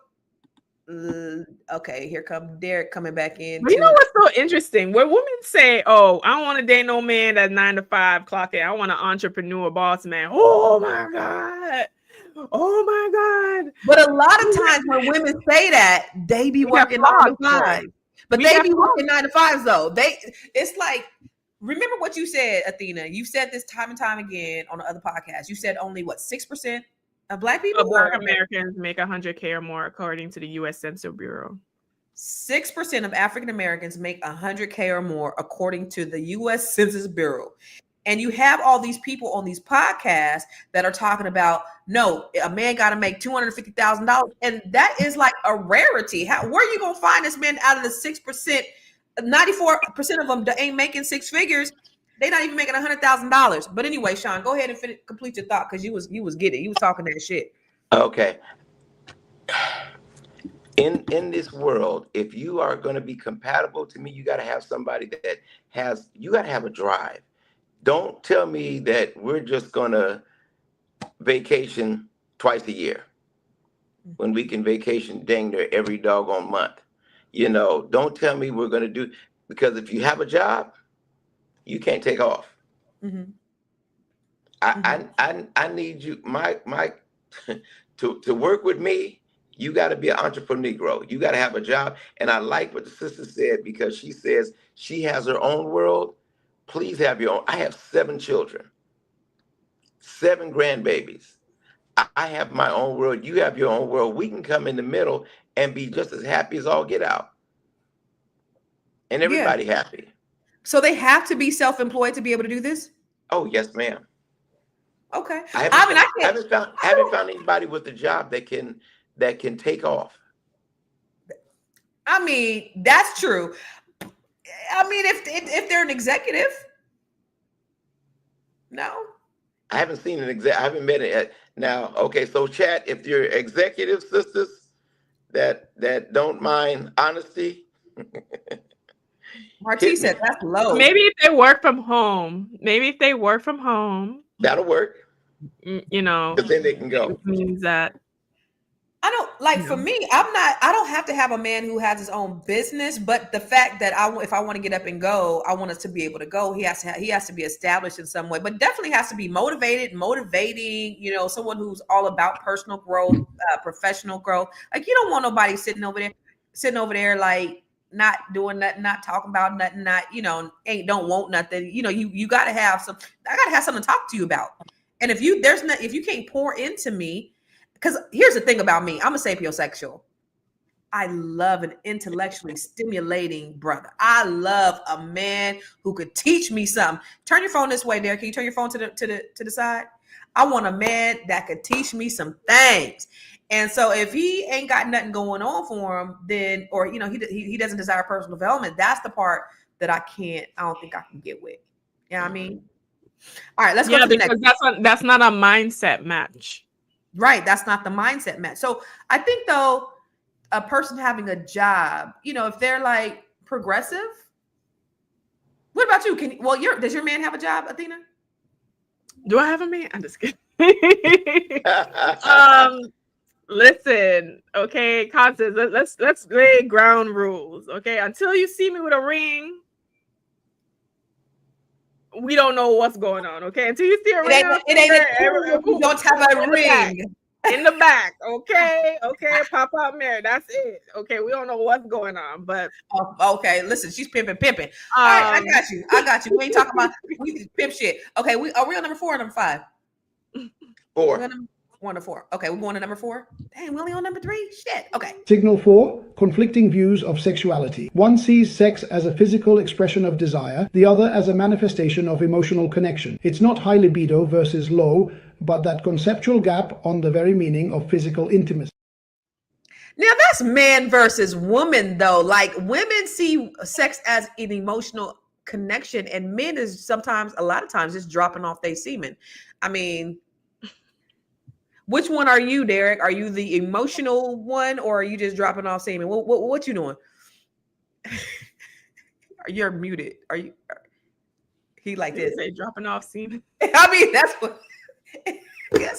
go. Okay, here come Derek coming back in. You know what's so interesting? Where women say, "Oh, I don't want to date no man that's 9 to 5 clock it. I want an entrepreneur boss man." Oh my god. But a lot of times when women say that, they be working 9 to 5. But they be working 9 to 5s though. It's like, remember what you said, Athena. You said this time and time again on the other podcast. You said only 6% of Black people, Black Americans make $100K or more, according to the U.S. Census Bureau. 6% of African Americans make $100K or more, according to the U.S. Census Bureau. And you have all these people on these podcasts that are talking about, no, a man got to make $250,000. And that is like a rarity. Where are you going to find this man out of the 6%? 94% of them ain't making 6 figures. They're not even making $100,000. But anyway, Sean, go ahead and complete your thought, because you was getting it. You was talking that shit. Okay. In this world, if you are going to be compatible to me, you got to have somebody you got to have a drive. Don't tell me that we're just going to vacation twice a year when we can vacation dang near every doggone month. Don't tell me we're going to do, because if you have a job, you can't take off. Mm-hmm. I need you, my to work with me. You got to be an entrepreneur. You got to have a job. And I like what the sister said, because she says she has her own world. Please have your own. I have 7 children, 7 grandbabies. I have my own world. You have your own world. We can come in the middle and be just as happy as all get out, and Yeah. everybody happy. So they have to be self-employed to be able to do this? Oh yes, ma'am. Okay. I I haven't mean, I I can't. haven't found anybody with a job that can take off. I mean, that's true. I mean, if they're an executive, no. I haven't seen an I haven't met it now. Okay, so chat, if you're executive sisters that don't mind honesty, Marty hit me. said that's low. Maybe if they work from home. Maybe if they work from home, That'll work, you know, because then they can go. it means that. I don't like, You for know. me, I don't have to have a man who has his own business, but the fact that if I want to get up and go, I want us to be able to go. He has to be established in some way, but definitely has to be motivating, someone who's all about personal growth, professional growth. Like, you don't want nobody sitting over there like not doing nothing, not talking about nothing, not, don't want nothing. You gotta have I gotta have something to talk to you about. And if you can't pour into me, because here's the thing about me, I'm a sapiosexual. I love an intellectually stimulating brother. I love a man who could teach me something. Turn your phone this way, Derek. Can you turn your phone to the side? I want a man that could teach me some things. And so if he ain't got nothing going on for him, then, or he doesn't desire personal development, that's the part that I don't think I can get with. You know what I mean? All right, let's go to the next. That's not a mindset match. Right. That's not the mindset match. So I think, though, a person having a job, if they're like progressive. What about you? Does your man have a job, Athena? Do I have a man? I'm just kidding. Listen, okay, Constance, let's lay ground rules, okay? Until you see me with a ring, we don't know what's going on, okay? Until you see a ring, You don't have a ring in the back, okay? Okay, pop out Mary, that's it. Okay, we don't know what's going on, but okay. Listen, she's pimping. All right, I got you. We ain't talking about pimp shit. Okay, are we on number 4 or number 5? 4. 1 to 4. Okay, we're going to number 4. Dang, we only on number 3. Shit. Okay. Signal 4, conflicting views of sexuality. One sees sex as a physical expression of desire, the other as a manifestation of emotional connection. It's not high libido versus low, but that conceptual gap on the very meaning of physical intimacy. Now that's man versus woman, though. Like, women see sex as an emotional connection, and men is a lot of times just dropping off their semen. I mean, which one are you, Derek? Are you the emotional one, or are you just dropping off semen? What you doing? You're muted. Are you? He like this? Say dropping off semen. I mean, that's what.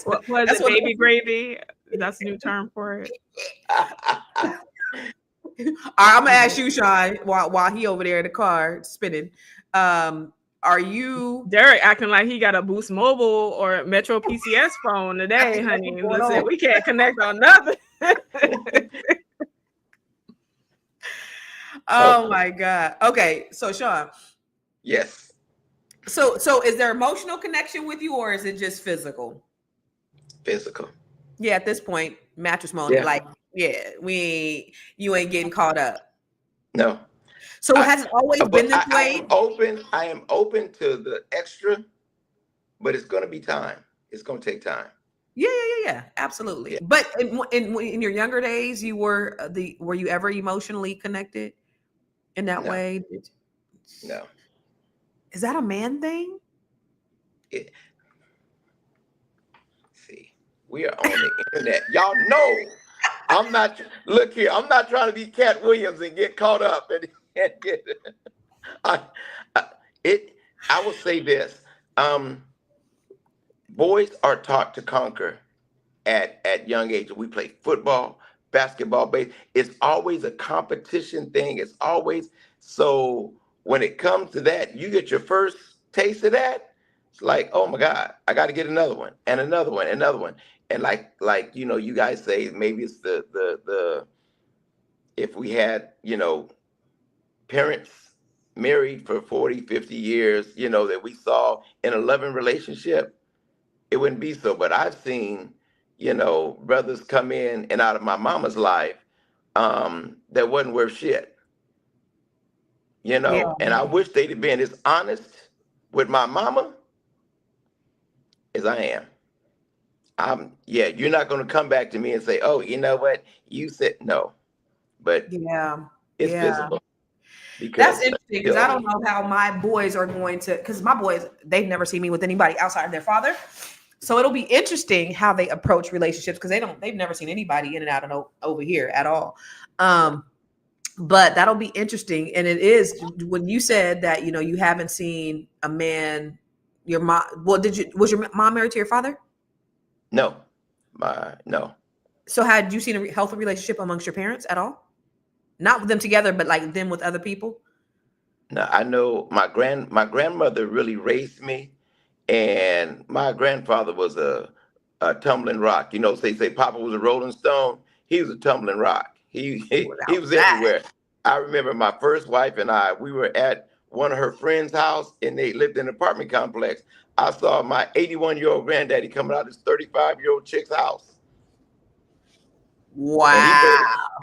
What was it? Baby gravy. That's a new term for it. All right, I'm gonna ask you, Sean, while he over there in the car spinning. Are you Derek acting like he got a Boost Mobile or Metro PCS phone today, honey? Listen, we can't connect on nothing. Oh my God. Okay, so Sean. Yes. So is there emotional connection with you, or is it just physical? Physical. Yeah, at this point, mattress mode, like, yeah, you ain't getting caught up. No. So has it always been this way? I am open to the extra, but it's going to be time. It's going to take time. Yeah, absolutely. Yeah. But in your younger days, were you ever emotionally connected in that way? No. Is that a man thing? See, we are on the internet. Y'all know I'm not trying to be Cat Williams and get caught up and get I will say this. Boys are taught to conquer at young age. We play football, basketball, baseball. It's always a competition thing. It's always, so when it comes to that, you get your first taste of that. It's like, oh my God, I got to get another one and another one, and another one. And like, you know, you guys say maybe it's the if we had, you know, parents married for 40, 50 years, you know, that we saw in a loving relationship, it wouldn't be so. But I've seen, you know, brothers come in and out of my mama's life that wasn't worth shit, you Yeah. know, and I wish they'd have been as honest with my mama as I am. Yeah, you're not going to come back to me and say, oh, you know what? You said no, but Yeah. it's Yeah. visible That's because interesting because I don't know how my boys are going to, because my boys, they've never seen me with anybody outside of their father. So it'll be interesting how they approach relationships because they've never seen anybody in and out of over here at all. But that'll be interesting. And it is when you said that, you know, you haven't seen a man, your mom, well, was your mom married to your father? no. So had you seen a healthy relationship amongst your parents at all? Not with them together, but like them with other people? No, I know my grandmother really raised me, and my grandfather was a tumbling rock. You know, say Papa was a Rolling Stone. He was a tumbling rock. He Without was that. everywhere. I remember my first wife and I. We were at one of her friends' house, and they lived in an apartment complex. I saw my 81-year-old granddaddy coming out of this 35-year-old chick's house, and Wow.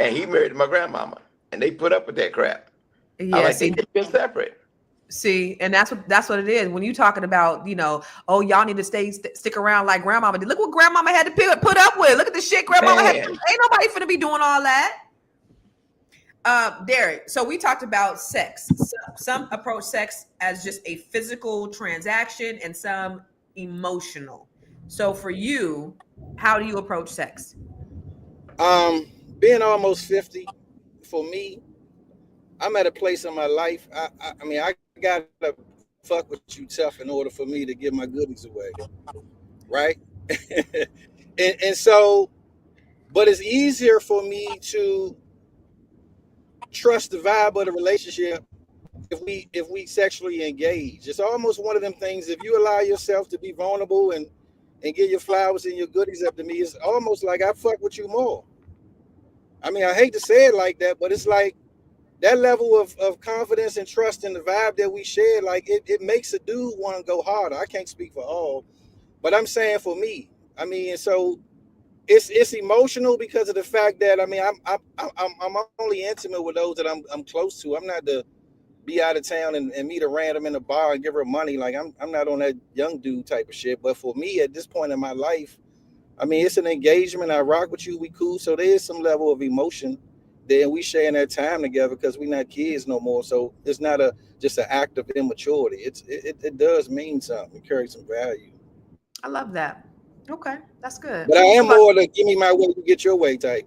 he married my grandmama, and they put up with that crap. I Yeah, like they see, could have been separate. and that's what it is. When you talking about, you know, oh, y'all need to stick around like grandmama did. Look what grandmama had to put up with. Look at the shit grandmama had. Man, Ain't nobody finna be doing all that. Derek, so we talked about sex. Some approach sex as just a physical transaction and some emotional. So for you, how do you approach sex? Being almost 50, for me, I'm at a place in my life. I mean, I gotta fuck with you tough in order for me to give my goodies away, right? and so, but it's easier for me to trust the vibe of the relationship if we sexually engage. It's almost one of them things. If you allow yourself to be vulnerable and give your flowers and your goodies up to me, it's almost like I fuck with you more. I mean, I hate to say it like that, but it's like that level of confidence and trust in the vibe that we share, like it makes a dude want to go harder. I can't speak for all, but I'm saying for me. I mean, and so it's emotional because of the fact that I mean I'm only intimate with those that I'm close to. I'm not the be out of town and meet a random in a bar and give her money. Like I'm not on that young dude type of shit. But for me at this point in my life, I mean it's an engagement. I rock with you, we cool. So there is some level of emotion. Then we sharing that time together because we're not kids no more. So it's not just an act of immaturity. It does mean something. It carries some value. I love that. Okay, that's good. But I What am about more the give me my way, you get your way type.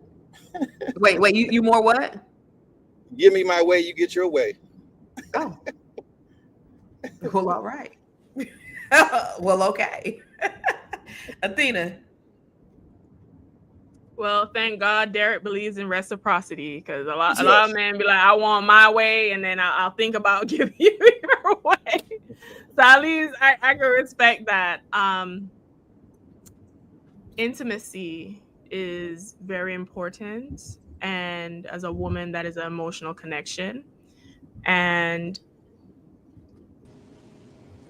wait, you more what? Give me my way, you get your way. Oh, well, all right. Well, okay. Athena. Well, thank God Derek believes in reciprocity because a lot Yes. of men be like, I want my way, and then I'll think about giving you your way. So at least I can respect that. Intimacy is very important, and as a woman, that is an emotional connection, and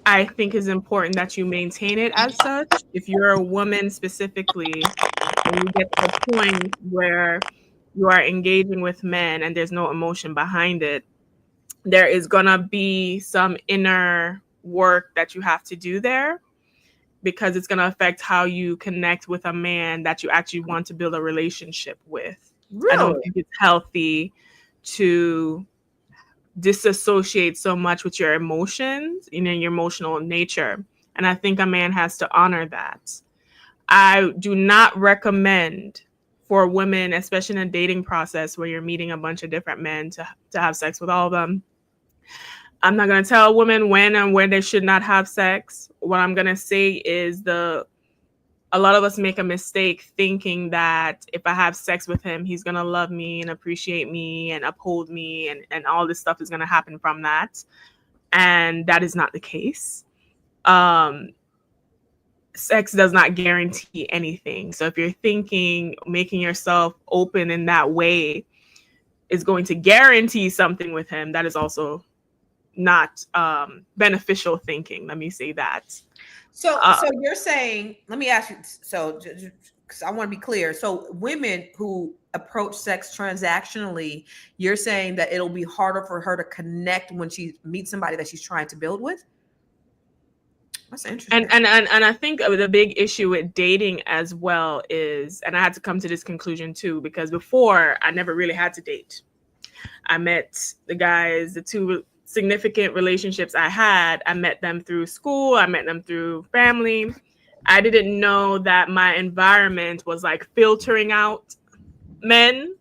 I think it's important that you maintain it as such. If you're a woman specifically, and you get to the point where you are engaging with men and there's no emotion behind it, there is gonna be some inner work that you have to do there because it's gonna affect how you connect with a man that you actually want to build a relationship with. I don't Really? think it's healthy to disassociate so much with your emotions, you know, your emotional nature. And I think a man has to honor that. I do not recommend for women, especially in a dating process where you're meeting a bunch of different men to have sex with all of them. I'm not going to tell women when and where they should not have sex. What I'm going to say is a lot of us make a mistake thinking that if I have sex with him, he's going to love me and appreciate me and uphold me and all this stuff is going to happen from that. And that is not the case. sex does not guarantee anything. So if you're thinking making yourself open in that way is going to guarantee something with him, that is also not beneficial thinking. Let me say that. So you're saying, let me ask you, so because I want to be clear. So women who approach sex transactionally, you're saying that it'll be harder for her to connect when she meets somebody that she's trying to build with? That's interesting. And I think the big issue with dating as well is, and I had to come to this conclusion too, because before I never really had to date. I met the guys, the two significant relationships I had, I met them through school, I met them through family. I didn't know that my environment was like filtering out men.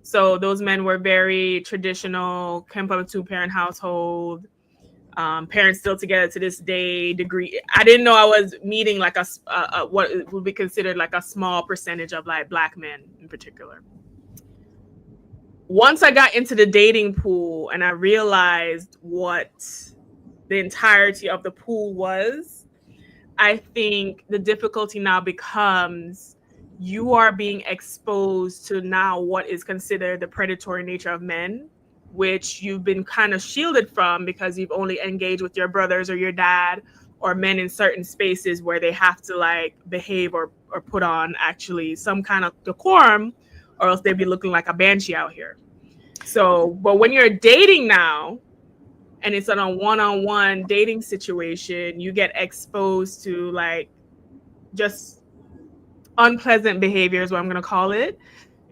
So those men were very traditional, came from a 2-parent household, parents still together to this day, degree. I didn't know I was meeting like a what would be considered like a small percentage of like Black men in particular. Once I got into the dating pool and I realized what the entirety of the pool was, I think the difficulty now becomes you are being exposed to now what is considered the predatory nature of men, which you've been kind of shielded from because you've only engaged with your brothers or your dad or men in certain spaces where they have to like behave or put on actually some kind of decorum, or else they'd be looking like a banshee out here. So, but when you're dating now, and it's on a one-on-one dating situation, you get exposed to like just unpleasant behavior is what I'm going to call it.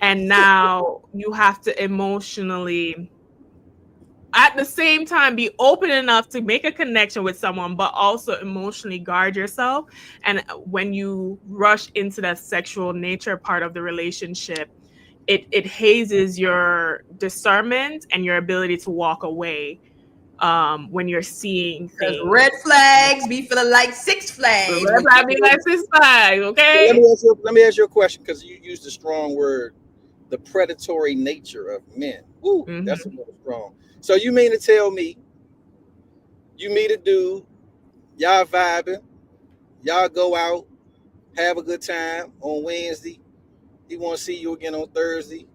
And now you have to emotionally, at the same time, be open enough to make a connection with someone, but also emotionally guard yourself. And when you rush into that sexual nature part of the relationship, it hazes your discernment and your ability to walk away when you're seeing things. Red flags be feeling like Six Flags. Red flag be like Six Flags, okay? Let me ask you a question, because you used a strong word, the predatory nature of men. Ooh, that's a little strong. So you mean to tell me you meet a dude, y'all vibing, y'all go out, have a good time on Wednesday, he want to see you again on Thursday,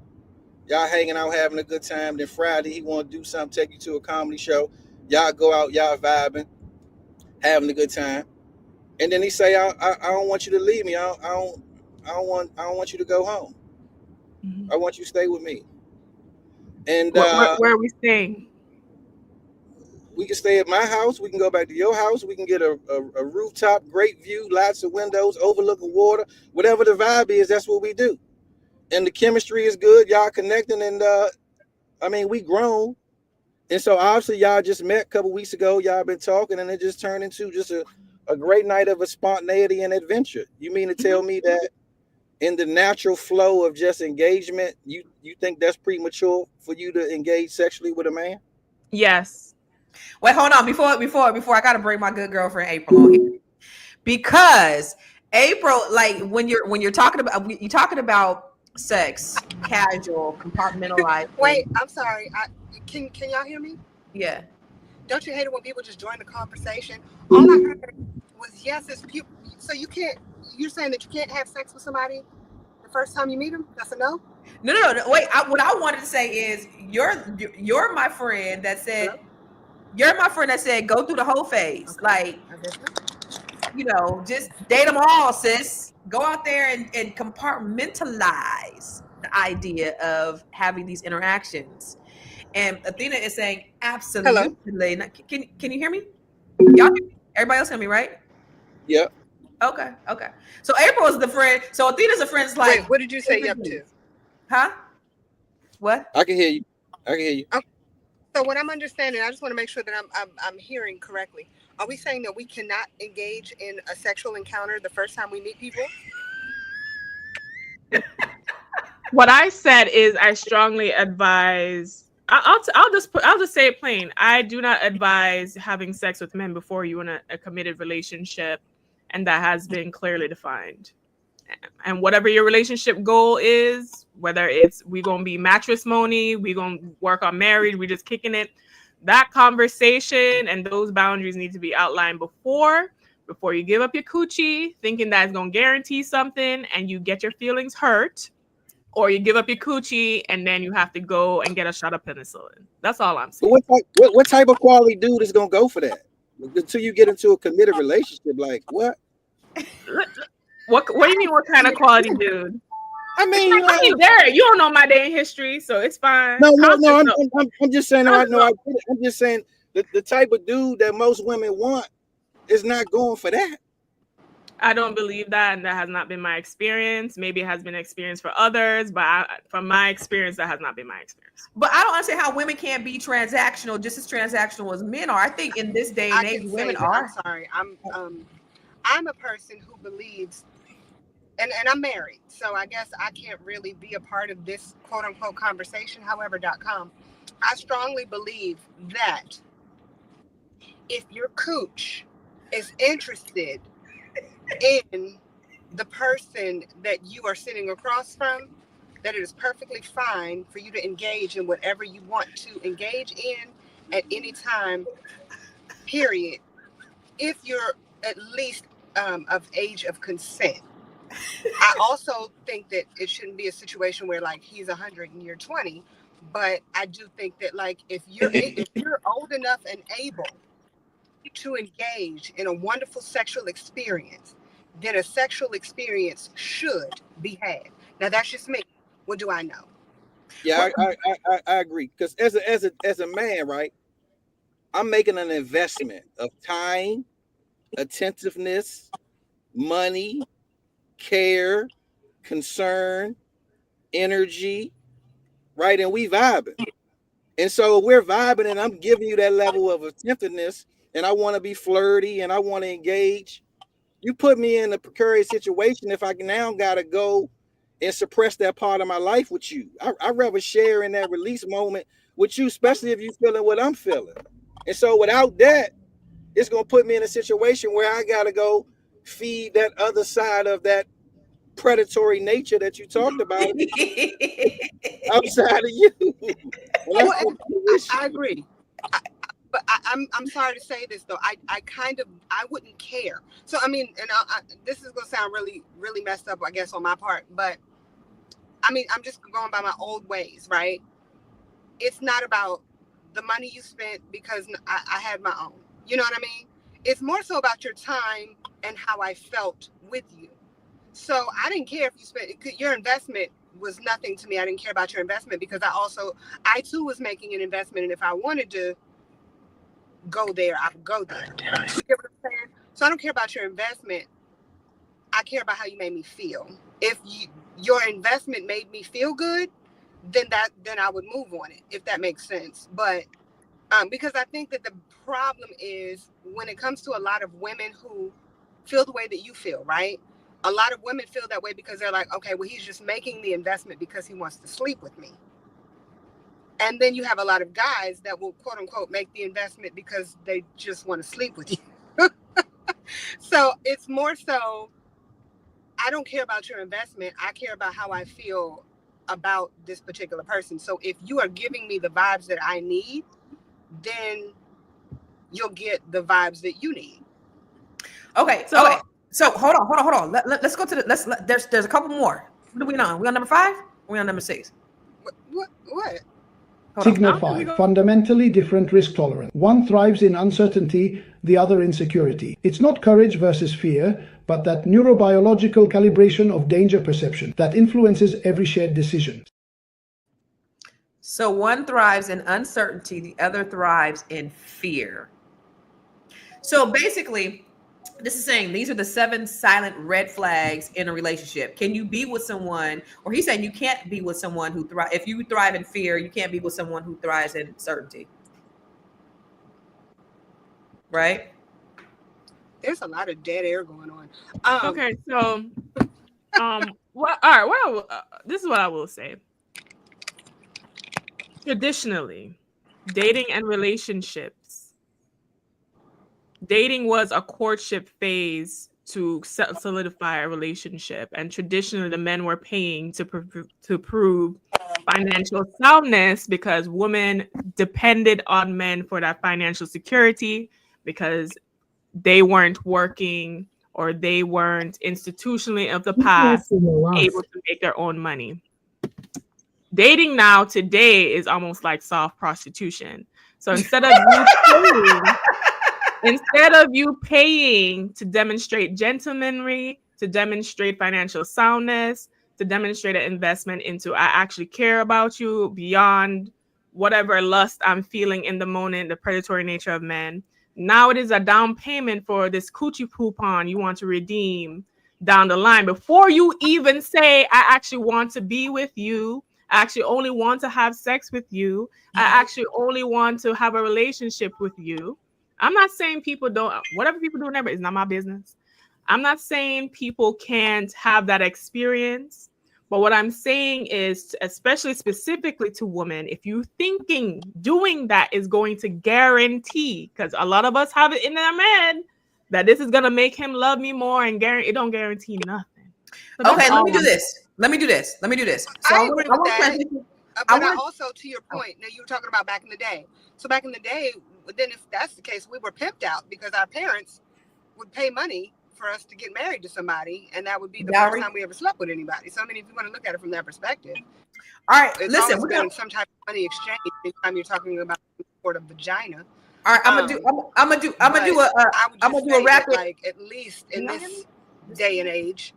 y'all hanging out having a good time, then Friday he want to do something, take you to a comedy show, y'all go out, y'all vibing, having a good time, and then he say, I don't want you to leave me, I don't want you to go home, I want you to stay with me. And where are we staying? We can stay at my house. We can go back to your house. We can get a rooftop, great view, lots of windows, overlooking water. Whatever the vibe is, that's what we do. And the chemistry is good. Y'all connecting, and I mean, we grown. And so obviously y'all just met a couple weeks ago. Y'all been talking, and it just turned into just a great night of a spontaneity and adventure. You mean to tell me that in the natural flow of just engagement, you think that's premature for you to engage sexually with a man? Yes. Wait, hold on. Before I gotta bring my good girlfriend April on here, because April, like when you're talking about sex, casual, compartmentalized. Wait, I'm sorry. Can y'all hear me? Yeah. Don't you hate it when people just join the conversation? All I heard was yes. So you're saying that you can't have sex with somebody the first time you meet them? That's a no. No. Wait. What I wanted to say is you're my friend that said. Hello? You're my friend that said go through the whole phase. Okay. Like, just date them all, sis. Go out there and compartmentalize the idea of having these interactions. And Athena is saying absolutely. Hello? Can you hear me? Y'all hear me? Everybody else hear me, right? Yep. Okay. So April is the friend. So Athena's a friend. Like, wait, what did you say yep to? Huh? What? I can hear you. Okay. So what I'm understanding, I just want to make sure that I'm hearing correctly. Are we saying that we cannot engage in a sexual encounter the first time we meet people? What I said is I strongly advise. I'll just say it plain. I do not advise having sex with men before you're in a committed relationship, and that has been clearly defined. And whatever your relationship goal is, whether it's we gonna be matrimony, we gonna work on married, we just kicking it, that conversation and those boundaries need to be outlined before you give up your coochie, thinking that it's going to guarantee something and you get your feelings hurt, or you give up your coochie and then you have to go and get a shot of penicillin. That's all I'm saying. But what type of quality dude is gonna go for that? Until you get into a committed relationship, like what? What do you mean? What kind of quality dude? I mean, Derek, you don't know my day in history, so it's fine. No. I'm just saying. I know. I'm just saying the type of dude that most women want is not going for that. I don't believe that, and that has not been my experience. Maybe it has been an experience for others, but from my experience, that has not been my experience. But I don't understand how women can't be transactional, just as transactional as men are. I think in this day and age, women are. I'm sorry. I'm a person who believes, and I'm married, so I guess I can't really be a part of this quote unquote conversation. However.com, I strongly believe that if your cooch is interested in the person that you are sitting across from, that it is perfectly fine for you to engage in whatever you want to engage in at any time, period, if you're at least of age of consent. I also think that it shouldn't be a situation where like he's 100 and you're 20, but I do think that like if you're old enough and able to engage in a wonderful sexual experience, then a sexual experience should be had. Now that's just me. What do I know? Yeah, I agree. Because as a man, right, I'm making an investment of time, attentiveness, money, care, concern, energy, right? And we vibing. And so we're vibing, and I'm giving you that level of attentiveness, and I want to be flirty and I want to engage. You put me in a precarious situation if I now gotta go and suppress that part of my life with you. I'd rather share in that release moment with you, especially if you're feeling what I'm feeling. And so without that, it's gonna put me in a situation where I gotta go feed that other side of that predatory nature that you talked about outside of you. Well, I agree. But I'm sorry to say this though. I wouldn't care. So I mean, and this is gonna sound really really messed up, I guess, on my part. But I mean, I'm just going by my old ways, right? It's not about the money you spent because I had my own. You know what I mean? It's more so about your time and how I felt with you. So I didn't care if you spent your investment was nothing to me. I didn't care about your investment because I too was making an investment, and if I wanted to go there, I would go there. You get what I'm saying? So I don't care about your investment. I care about how you made me feel. If your investment made me feel good, then I would move on it, if that makes sense. But because I think that the problem is when it comes to a lot of women who feel the way that you feel, right? A lot of women feel that way because they're like, okay, well, he's just making the investment because he wants to sleep with me. And then you have a lot of guys that will, quote unquote, make the investment because they just want to sleep with you. So it's more so, I don't care about your investment. I care about how I feel about this particular person. So if you are giving me the vibes that I need, then you'll get the vibes that you need. Okay. So hold on. Let's go to there's a couple more. What are we on? We on number 5? Or we on number 6? What? Signal 5, fundamentally different risk tolerance. One thrives in uncertainty, the other in security. It's not courage versus fear, but that neurobiological calibration of danger perception that influences every shared decision. So one thrives in uncertainty, the other thrives in fear. So basically, this is saying these are the 7 silent red flags in a relationship. Can you be with someone, or he's saying you can't be with someone who thrives. If you thrive in fear, you can't be with someone who thrives in certainty. Right? There's a lot of dead air going on. Okay, so, what? All right, this is what I will say. Traditionally, dating and relationships. Dating was a courtship phase to solidify a relationship, and traditionally the men were paying to prove financial soundness, because women depended on men for that financial security because they weren't working or they weren't institutionally of the past able to make their own money. Dating now today is almost like soft prostitution. So instead of you paying to demonstrate gentlemanry, to demonstrate financial soundness, to demonstrate an investment into I actually care about you beyond whatever lust I'm feeling in the moment, the predatory nature of men. Now it is a down payment for this coochie coupon you want to redeem down the line before you even say, I actually want to be with you. I actually only want to have sex with you. I actually only want to have a relationship with you. I'm not saying people don't, whatever people do never is not my business. I'm not saying people can't have that experience. But what I'm saying is, especially specifically to women, if you're thinking doing that is going to guarantee, because a lot of us have it in our head that this is going to make him love me more, and it don't guarantee nothing. So okay, let me do this. Let me do this. So I agree with that. But I also, to your point, now you were talking about back in the day. So back in the day, then if that's the case, we were pimped out because our parents would pay money for us to get married to somebody, and that would be the first time we ever slept with anybody. So I mean, if you want to look at it from that perspective, all right, it's listen, always been some type of money exchange anytime you're talking about sort of vagina. All right, I'm gonna do a rapid, like, at least in this day and age,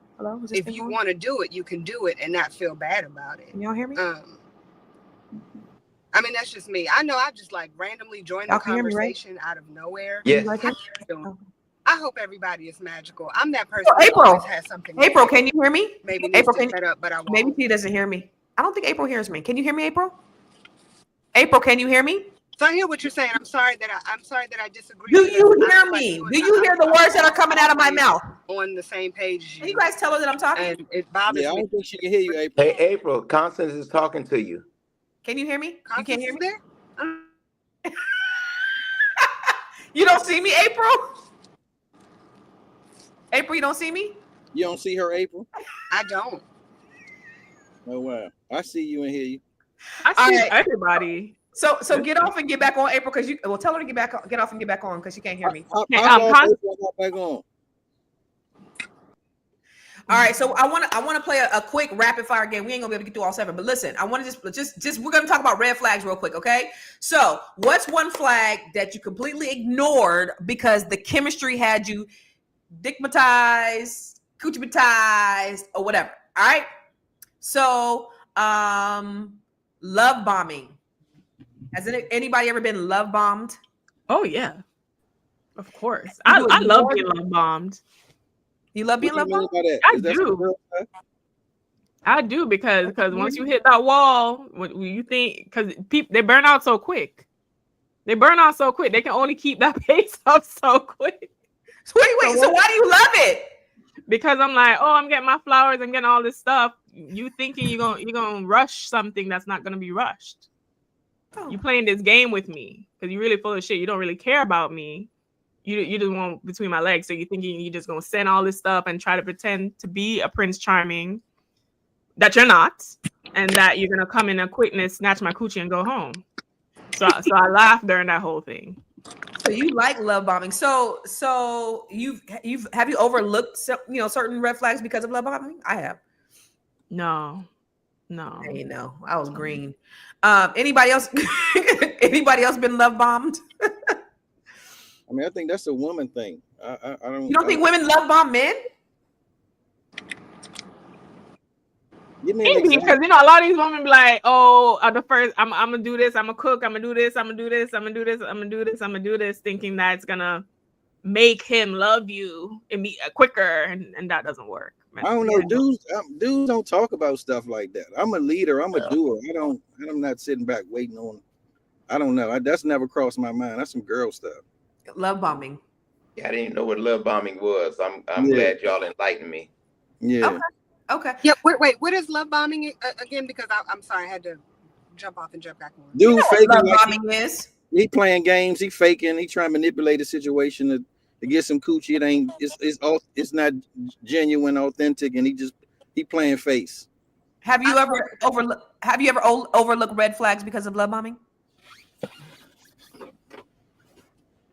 if you want to do it, you can do it and not feel bad about it. Can y'all hear me? I mean, that's just me. I know I just like randomly joined the conversation out of nowhere. Yes. I hope everybody is magical. I'm that person who April always has something. April, can you hear me? Maybe April, can you up, but I won't. Maybe she doesn't hear me. I don't think April hears me. Can you hear me, April? April, can you hear me? So I hear what you're saying. I'm sorry that I disagree. Do you hear me? Do you hear the words that are coming out of my mouth? On the same page. Can you guys tell her that I'm talking? And it bothers me. I don't think she can hear you, April. Hey, April, Constance is talking to you. Can you hear me? Constance, you can't hear me? There? You don't see me, April? April, you don't see me? You don't see her, April? I don't. Oh, wow. I see you and hear you. I see everybody. So get off and get back on, April, because tell her to get off and get back on because she can't hear me. Back on. All right, so I want to play a quick rapid fire game. We ain't gonna be able to get through all 7, but listen, I want to just we're gonna talk about red flags real quick, okay? So, what's one flag that you completely ignored because the chemistry had you dickmatized, coochiematized, or whatever? All right. So, love bombing. Has anybody ever been love bombed? Oh yeah, of course. I love being love bombed. You love being love bombed? I do because once you hit that wall, when you think, because people, they burn out so quick. They can only keep that pace up so quick. Wait. So why do you love it? Because I'm like, oh, I'm getting my flowers, I'm getting all this stuff. You thinking you're gonna rush something that's not gonna be rushed. You playing this game with me because you're really full of shit. You don't really care about me. You just want between my legs. So you're thinking you're just gonna send all this stuff and try to pretend to be a Prince Charming that you're not, and that you're gonna come in a quickness, snatch my coochie, and go home. So I laughed during that whole thing. So you like love bombing. So have you overlooked certain red flags because of love bombing? I have. No. Hey, no, I was green. Anybody else? Anybody else been love bombed? I mean, I think that's a woman thing. I don't. You don't think women love bomb men? Maybe because a lot of these women be like, oh, the first I'm gonna do this, I'm gonna cook, I'm gonna do this, I'm gonna do this, I'm gonna do this, I'm gonna do this, I'm gonna do this, thinking that it's gonna make him love you and be quicker, and that doesn't work. I don't know, dudes don't talk about stuff like that. I'm a leader, I'm a doer. I'm not sitting back waiting on. I don't know. That's never crossed my mind. That's some girl stuff. Love bombing. Yeah, I didn't even know what love bombing was. I'm glad y'all enlightened me. Yeah. Okay. Yeah. Wait. What is love bombing again? Because I'm sorry, I had to jump off and jump back on. Dude, faking love bombing is. He playing games. He faking. He trying to manipulate the situation to get some coochie. It ain't. It's not genuine, authentic, and he playing face. Have you ever overlooked red flags because of love bombing?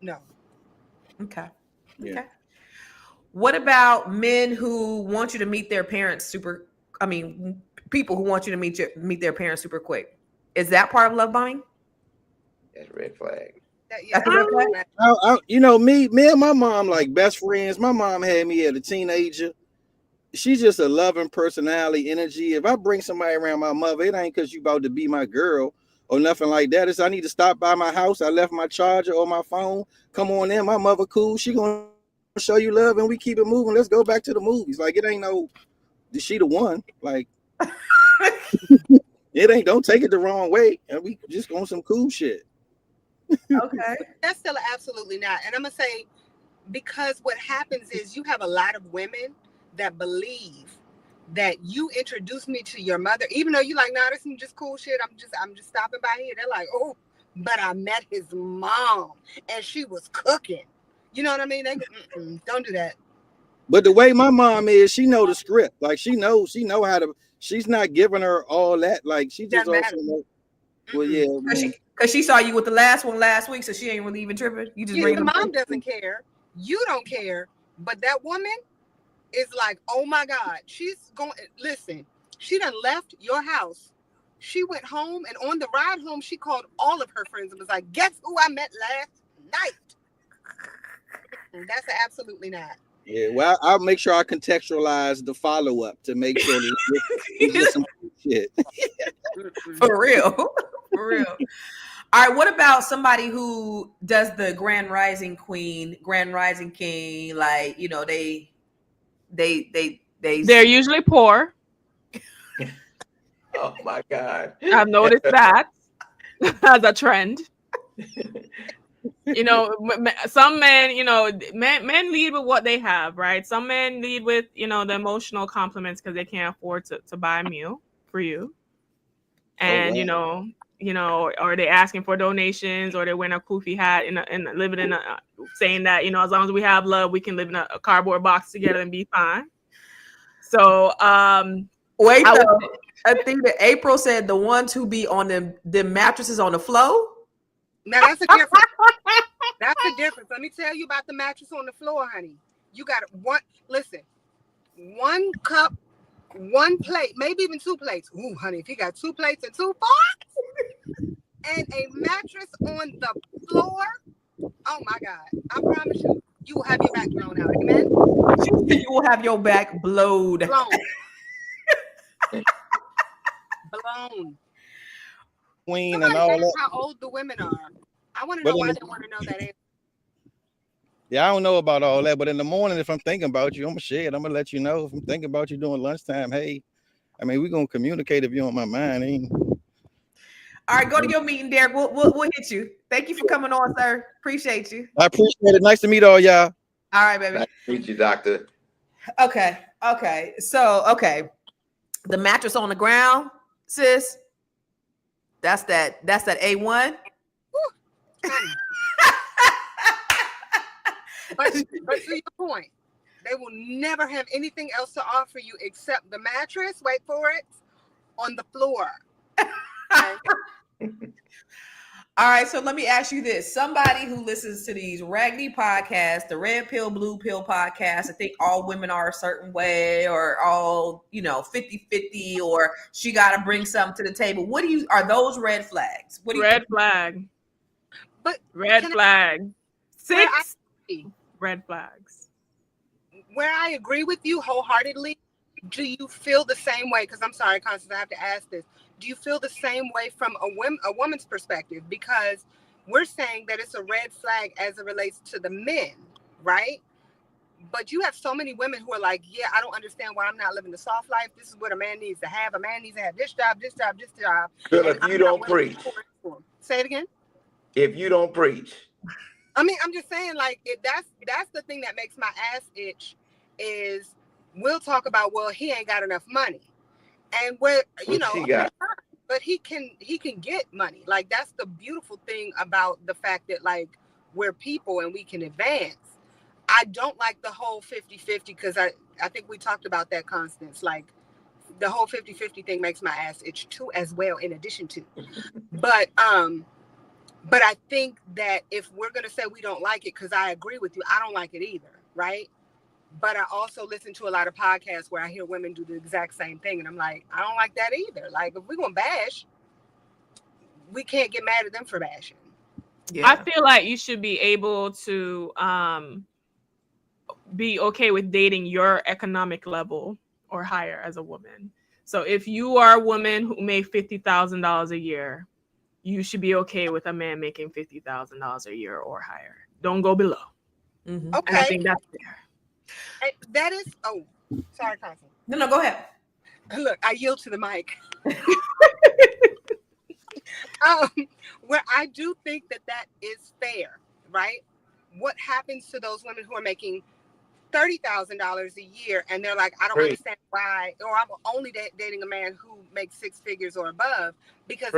No. Okay. Yeah. Okay. What about men who want you to meet their parents people who want you to meet their parents super quick? Is that part of love bombing? That's red flag. Yeah. That's a red flag? You know, me and my mom like best friends. My mom had me as a teenager. She's just a loving personality, energy. If I bring somebody around my mother, it ain't because you about to be my girl or nothing like that. It's I need to stop by my house. I left my charger or my phone. Come on in. My mother cool. She gonna show you love and we keep it moving. Let's go back to the movies. Like it ain't no she the one. Like it ain't, don't take it the wrong way. And we just on some cool shit. Okay. That's still absolutely not. And I'm gonna say, because what happens is you have a lot of women that believe that you introduced me to your mother, even though you like, nah, this is just cool shit. I'm just stopping by here. They're like, oh, but I met his mom and she was cooking. You know what I mean? They don't do that. But the way my mom is, she know the script. Like she know how to. She's not giving her all that. Like she just Doesn't also matter. know. Well, yeah, man. Because she saw you with the last one last week, so she ain't really even tripping. You just bring Your them. mom doesn't care. You don't care. But that woman is like, oh my God, she's going. Listen, she done left your house. She went home, and on the ride home, she called all of her friends and was like, guess who I met last night? And that's absolutely not. Yeah, well, I'll make sure I contextualize the follow up to make sure that it's just some shit. For real. For real. All right. What about somebody who does the Grand Rising Queen, Grand Rising King? Like, you know, They're usually poor. Oh my God. I've noticed that as a trend. You know, some men, you know, men lead with what they have, right? Some men lead with, you know, the emotional compliments because they can't afford to buy a meal for you. And, wow. you know, or they asking for donations, or they wearing a kufi hat and living in a, saying that, you know, as long as we have love, we can live in a cardboard box together and be fine. So, wait, though. I think that April said the ones who be on the mattresses on the floor. Now that's a difference. That's the difference. Let me tell you about the mattress on the floor, honey. You got one cup, one plate, maybe even two plates. Ooh, honey, if you got two plates and two forks and a mattress on the floor, oh my God, I promise you, you will have your back blown out. Amen? You will have your back blowed. Blown. Blown. Queen Somebody and all ask that. how old the women are. I want to But know why they want to know that answer. Yeah, I don't know about all that, but in the morning, if I'm thinking about you, I'm gonna share it. I'm gonna let you know if I'm thinking about you during lunchtime. Hey, I mean, we're gonna communicate if you're on my mind. Ain't... All right, go to your meeting, Derek. We'll hit you. Thank you for coming on, sir. Appreciate you. I appreciate it. Nice to meet all y'all. All right, baby. Nice to meet you, doctor. Okay. So, the mattress on the ground, sis. That's that A1. But to your point, they will never have anything else to offer you except the mattress. Wait for it, on the floor. Okay? All right, so let me ask you this. Somebody who listens to these raggedy podcasts, the red pill, blue pill podcasts, I think all women are a certain way, or all, 50-50, or she got to bring something to the table. Are those red flags? What do you red flag? But red flag. 6 red flags. Where I agree with you wholeheartedly, do you feel the same way? Because I'm sorry, Constance, I have to ask this. Do you feel the same way from a woman's perspective? Because we're saying that it's a red flag as it relates to the men, right? But you have so many women who are like, yeah, I don't understand why I'm not living the soft life. This is what a man needs to have. A man needs to have this job, this job, this job. Phil, if you don't preach. Say it again. If you don't preach. I mean, I'm just saying, like, that's the thing that makes my ass itch is we'll talk about, well, he ain't got enough money. And where, but he can get money. Like, that's the beautiful thing about the fact that, like, we're people and we can advance. I don't like the whole 50-50 because I think we talked about that, Constance. Like, the whole 50-50 thing makes my ass itch too, as well, in addition to. But I think that if we're gonna say we don't like it, because I agree with you, I don't like it either, right? But I also listen to a lot of podcasts where I hear women do the exact same thing, and I'm like, I don't like that either. Like, if we're gonna bash, we can't get mad at them for bashing. Yeah. I feel like you should be able to be okay with dating your economic level or higher as a woman. So if you are a woman who make $50,000 a year, you should be okay with a man making $50,000 a year or higher. Don't go below. Mm-hmm. Okay. And I think that's fair. That is, oh, sorry, Constance. No, go ahead. Look, I yield to the mic. Where I do think that is fair, right? What happens to those women who are making $30,000 a year and they're like, I don't understand why, or I'm only dating a man who makes 6 figures or above, because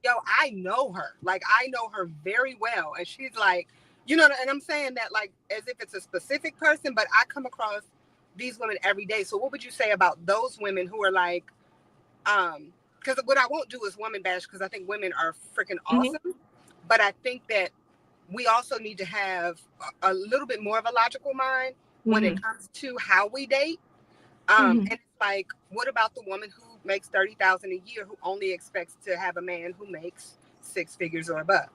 yo, I know her. Like, I know her very well, and she's like, you know, and I'm saying that like as if it's a specific person, but I come across these women every day. So what would you say about those women who are like, because what I won't do is woman bash, because I think women are freaking awesome. Mm-hmm. But I think that we also need to have a little bit more of a logical mind when it comes to how we date. And it's like, what about the woman who makes $30,000 a year who only expects to have a man who makes 6 figures or above?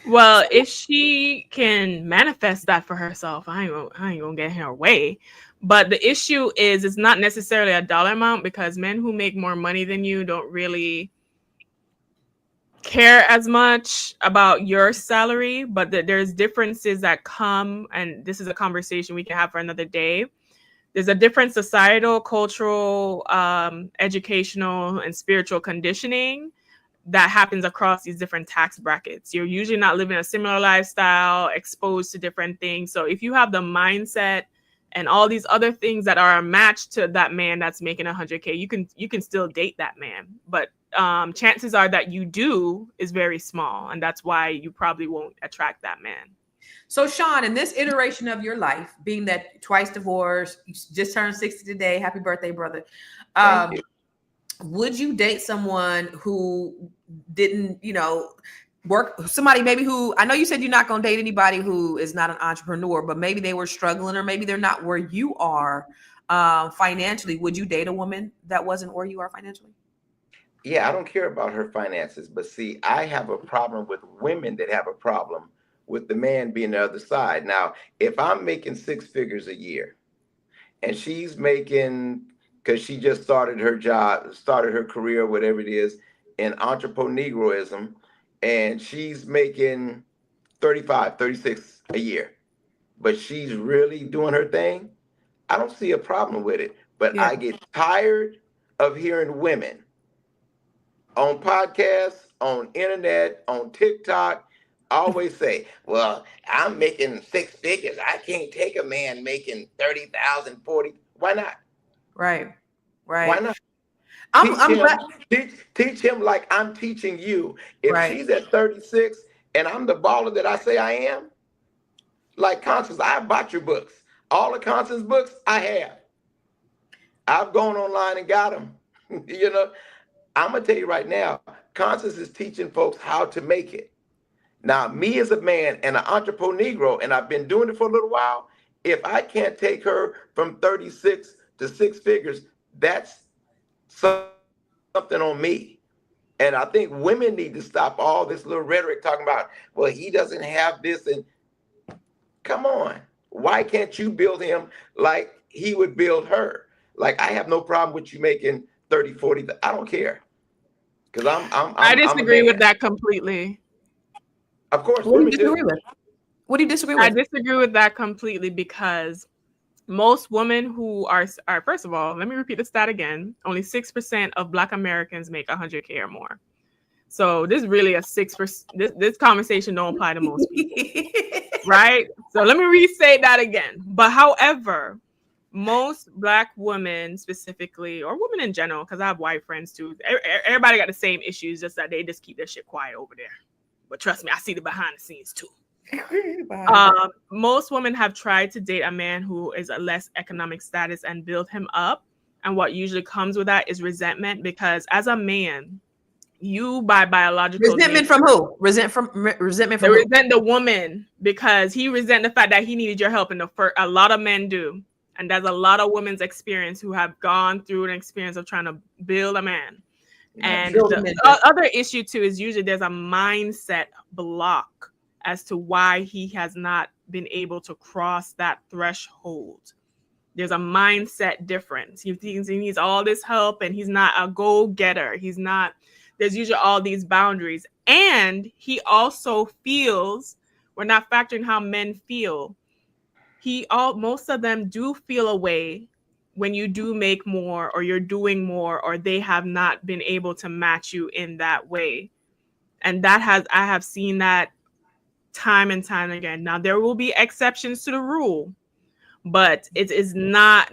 Well, if she can manifest that for herself, I ain't gonna get in her way. But the issue is, it's not necessarily a dollar amount, because men who make more money than you don't really care as much about your salary. But there's differences that come, and this is a conversation we can have for another day. There's a different societal, cultural, educational, and spiritual conditioning that happens across these different tax brackets. You're usually not living a similar lifestyle, exposed to different things. So if you have the mindset and all these other things that are a match to that man that's making $100K, you can still date that man. But chances are that you do is very small, and that's why you probably won't attract that man. So Sean, in this iteration of your life, being that twice divorced, you just turned 60 today, happy birthday, brother. Thank you. Would you date someone who didn't, work, somebody maybe who, I know you said you're not going to date anybody who is not an entrepreneur, but maybe they were struggling, or maybe they're not where you are financially. Would you date a woman that wasn't where you are financially? Yeah, I don't care about her finances, but see, I have a problem with women that have a problem with the man being the other side. Now, if I'm making 6 figures a year and she's making, because she just started her job, started her career, whatever it is, in entrepreneurialism, and she's making 35, 36 a year, but she's really doing her thing, I don't see a problem with it. But I get tired of hearing women on podcasts, on internet, on TikTok, always say, well, I'm making 6 figures. I can't take a man making 30,000, 40. Why not? Right. Why not? Teach him like I'm teaching you. If she's at 36 and I'm the baller that I say I am, like Constance, I bought your books. All the Constance books I have. I've gone online and got them. I'm going to tell you right now, Constance is teaching folks how to make it. Now, me as a man and an entrepreneur, and I've been doing it for a little while, if I can't take her from 36 to 6 figures, that's something on me. And I think women need to stop all this little rhetoric talking about, well, he doesn't have this. And come on, why can't you build him like he would build her? Like, I have no problem with you making 30, 40. I don't care. Because I disagree with that completely. Of course, what do you disagree with? What do you disagree with? I disagree with that completely, because most women who are first of all, let me repeat the stat again. Only 6% of Black Americans make $100K or more. So this is really a 6%. This conversation don't apply to most people, right? So let me restate that again. But however, most Black women specifically, or women in general, because I have white friends too, everybody got the same issues, just that they just keep their shit quiet over there. But trust me, I see the behind the scenes too. Most women have tried to date a man who is a less economic status and build him up. And what usually comes with that is resentment, because as a man, you by biological Resentment nature, from who? Resentment they from who? resent the woman because he resent the fact that he needed your help. And a lot of men do. And there's a lot of women's experience who have gone through an experience of trying to build a man. And build the him into- other issue too is usually there's a mindset block as to why he has not been able to cross that threshold. There's a mindset difference. He thinks he needs all this help and he's not a go-getter. He's not, there's usually all these boundaries. And he also feels, we're not factoring how men feel. Most of them do feel a way when you do make more or you're doing more or they have not been able to match you in that way. And I have seen that time and time again. Now there will be exceptions to the rule, but it is not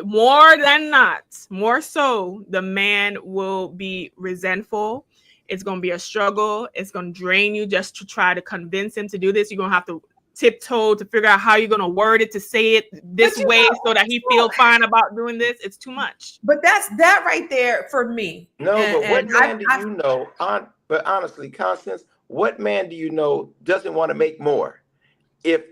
more than not, more so the man will be resentful. It's going to be a struggle. It's going to drain you just to try to convince him to do this. You're going to have to tiptoe to figure out how you're going to word it to say it this way so that he feels fine about doing this. It's too much. But that's that right there for me. No, but what man do I you know? But honestly, Constance, what man do you know doesn't want to make more? If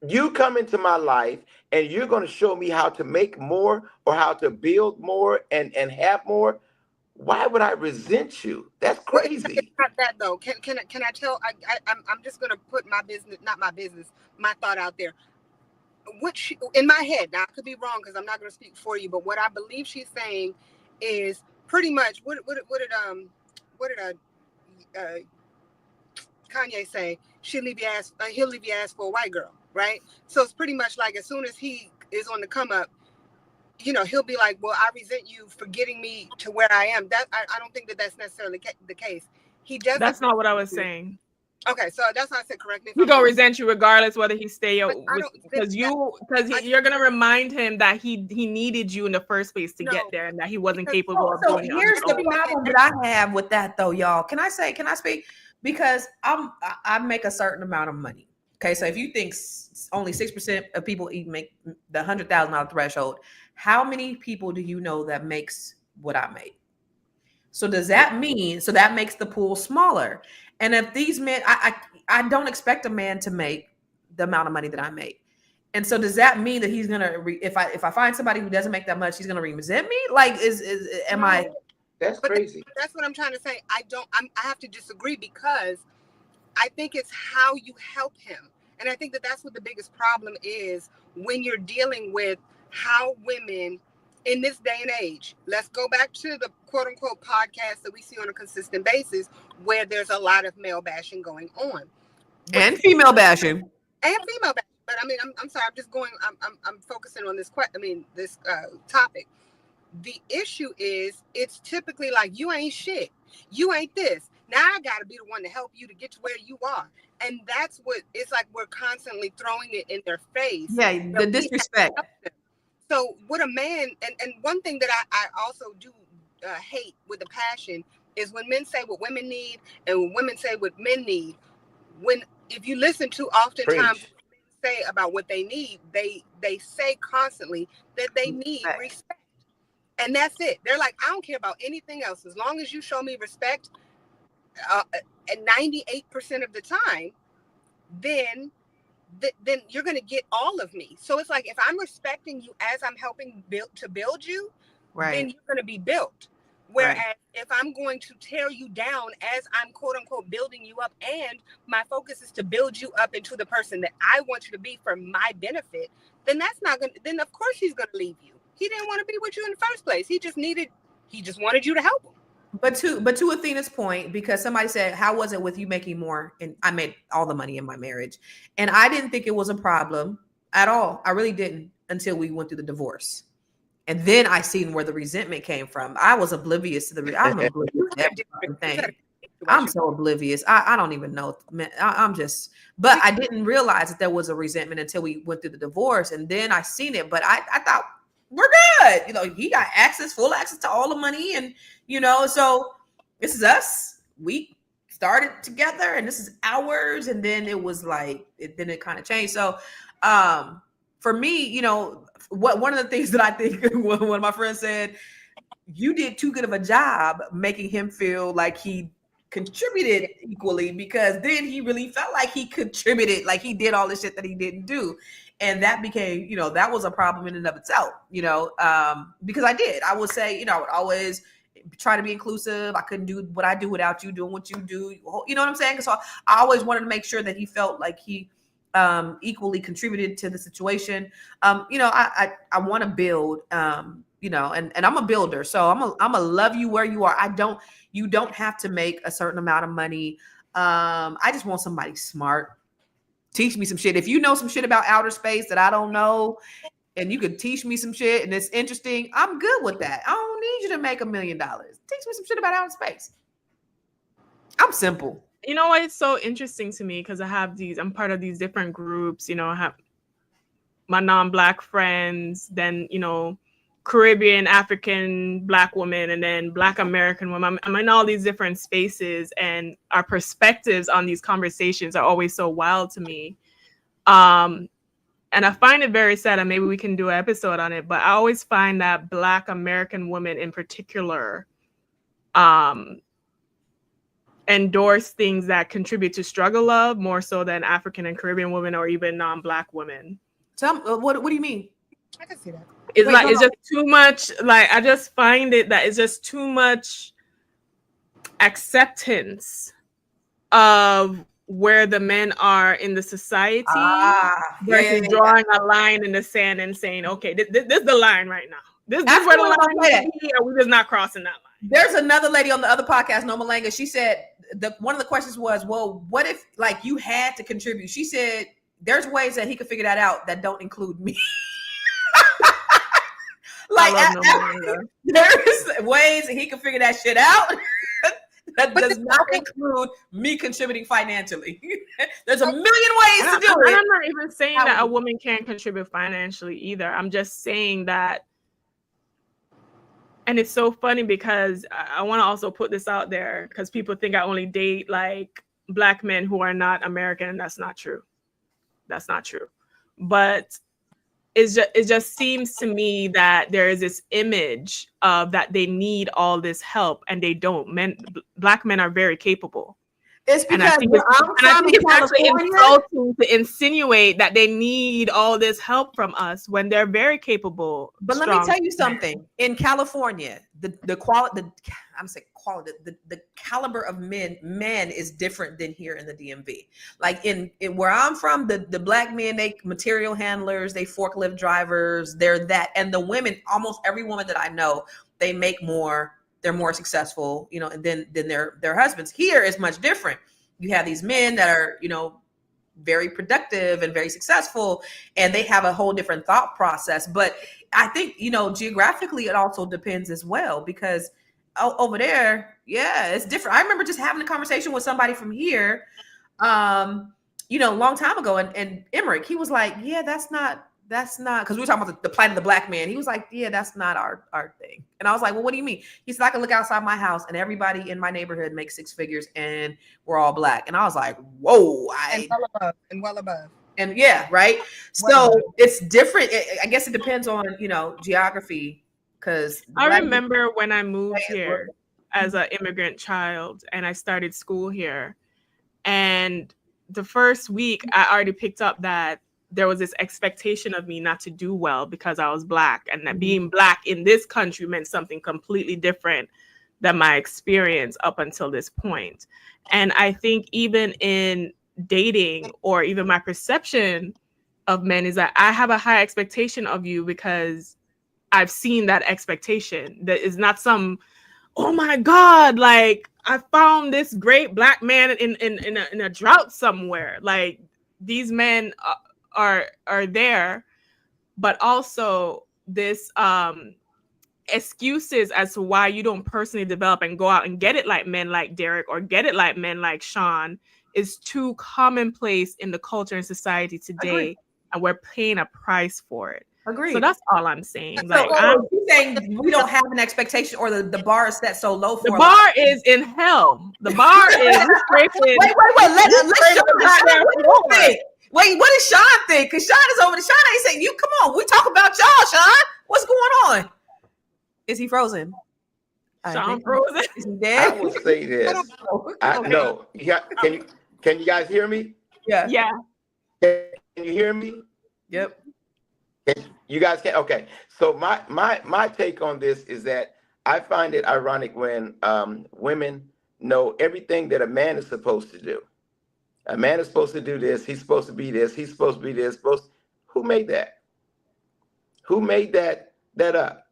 you come into my life and you're going to show me how to make more or how to build more and have more, why would I resent you? That's crazy. It's not that though. Can I tell? I'm just gonna put my business, not my business, my thought out there. Which in my head, now I could be wrong because I'm not gonna speak for you, but what I believe she's saying is pretty much what did Kanye say? He'll leave your ass for a white girl, right? So it's pretty much like as soon as he is on the come up, you know, he'll be like, well, I resent you for getting me to where I am. That I don't think that that's necessarily the case. He does. That's not what I was saying. Okay, so that's what I said. Correct me. He's gonna resent you regardless whether he stay because you're gonna remind him that he needed you in the first place to get there and that he wasn't capable of doing it. Here's the problem that I have with that though, y'all. Can I speak? Because I make a certain amount of money. Okay, so if you think only 6% of people even make the $100,000 threshold, how many people do you know that makes what I make? So does that mean, so that makes the pool smaller? And if these men, I don't expect a man to make the amount of money that I make. And so does that mean that he's gonna if I find somebody who doesn't make that much, he's gonna resent me? Like am I? That's crazy. That's what I'm trying to say. I have to disagree because I think it's how you help him. And I think that that's what the biggest problem is when you're dealing with how women in this day and age, let's go back to the quote unquote podcast that we see on a consistent basis where there's a lot of male bashing going on. And female bashing. But I mean, I'm sorry, I'm focusing on this topic. The issue is it's typically like, you ain't shit. You ain't this. Now I got to be the one to help you to get to where you are. And that's what it's like. We're constantly throwing it in their face. Yeah, the disrespect. So what a man, and one thing that I also do hate with a passion is when men say what women need and when women say what men need. If you listen to oftentimes what men say about what they need, they say constantly that they need respect. And that's it. They're like, I don't care about anything else. As long as you show me respect, and 98% of the time, then you're going to get all of me. So it's like, if I'm respecting you as I'm helping build you, then you're going to be built. Whereas if I'm going to tear you down as I'm quote unquote building you up, and my focus is to build you up into the person that I want you to be for my benefit, then that's not going to, then of course he's going to leave you. He didn't want to be with you in the first place. He just wanted you to help him. But to Athena's point, because somebody said, how was it with you making more? And I made all the money in my marriage. And I didn't think it was a problem at all. I really didn't until we went through the divorce. And then I seen where the resentment came from. I was oblivious to I'm oblivious to everything. I'm so oblivious. I don't even know. But I didn't realize that there was a resentment until we went through the divorce. And then I seen it, but I thought, we're good. You know, he got full access to all the money. And, you know, so this is us. We started together and this is ours. And then it was like, then it kind of changed. So for me, you know, one of the things that I think one of my friends said, you did too good of a job making him feel like he contributed equally, because then he really felt like he contributed, like he did all the shit that he didn't do. And that became, you know, that was a problem in and of itself, you know, because I would say, you know, I would always try to be inclusive. I couldn't do what I do without you doing what you do. You know what I'm saying? So I always wanted to make sure that he felt like he equally contributed to the situation. You know, I want to build, you know, and I'm a builder. So I'm a love you where you are. You don't have to make a certain amount of money. I just want somebody smart. Teach me some shit. If you know some shit about outer space that I don't know, and you could teach me some shit and it's interesting, I'm good with that. I don't need you to make $1 million. Teach me some shit about outer space. I'm simple. You know what? It's so interesting to me because I'm part of these different groups. You know, I have my non-Black friends, then, you know, Caribbean, African, Black women, and then Black American women. I'm in all these different spaces, and our perspectives on these conversations are always so wild to me. And I find it very sad, and maybe we can do an episode on it, but I always find that Black American women in particular endorse things that contribute to struggle of more so than African and Caribbean women or even non-Black women. What do you mean? I can see that. It's just too much. Like, I just find it that it's just too much acceptance of where the men are in the society versus drawing a line in the sand and saying, okay, this is the line right now. This is where the line is, or we're just not crossing that line. There's another lady on the other podcast, No Malanga. She said one of the questions was, well, what if like you had to contribute? She said there's ways that he could figure that out that don't include me. Like there's ways that he can figure that shit out that does not include me contributing financially. There's a million ways to do it. I'm not even saying that a woman can't contribute financially either. I'm just saying that, and it's so funny because I want to also put this out there because people think I only date like Black men who are not American, and that's not true. That's not true. But it just seems to me that there is this image of that they need all this help, and they don't. Black men are very capable. It's because I think it's actually insulting to insinuate that they need all this help from us when they're very capable. But let me tell you something. In California, the caliber of men is different than here in the DMV. Like in where I'm from, the Black men, they material handlers, they forklift drivers, they're that. And the women, almost every woman that I know, they make more. They're more successful, you know, than their husbands. Here is much different. You have these men that are, you know, very productive and very successful, and they have a whole different thought process. But I think, you know, geographically, it also depends as well, because over there, yeah, it's different. I remember just having a conversation with somebody from here, you know, a long time ago, and Emmerich, he was like, yeah, that's not, because we were talking about the plight of the Black man. He was like, yeah, that's not our thing. And I was like, well, what do you mean? He said, I can look outside my house and everybody in my neighborhood makes 6 figures and we're all Black. And I was like, whoa. Well above. And yeah, right. So it's different. I guess it depends on, you know, geography. Because I remember when I moved here as an immigrant child and I started school here. And the first week I already picked up that there was this expectation of me not to do well because I was Black, and that being Black in this country meant something completely different than my experience up until this point. And I think even in dating, or even my perception of men, is that I have a high expectation of you because I've seen that expectation. That is not some, oh my God, like I found this great Black man in a drought somewhere. Like these men are there, but also this excuses as to why you don't personally develop and go out and get it like men like Derek or get it like men like Sean is too commonplace in the culture and society today. Agreed. And we're paying a price for it. Agreed. So that's all I'm saying. So, like I'm saying we don't have an expectation, or the bar is set so low for the bar is in hell. The bar is wait. Wait, what does Sean think? Because Sean is over there. Sean ain't saying you. Come on, we talk about y'all. Is he frozen? Sean frozen. Is he I dead? will say this. No. Can you guys hear me? Yeah. Yeah. Can you hear me? Yep. You guys can. Okay. So my take on this is that I find it ironic when women know everything that a man is supposed to do. A man is supposed to do this. He's supposed to be this. He's supposed to be this. Who made that? Who made that up?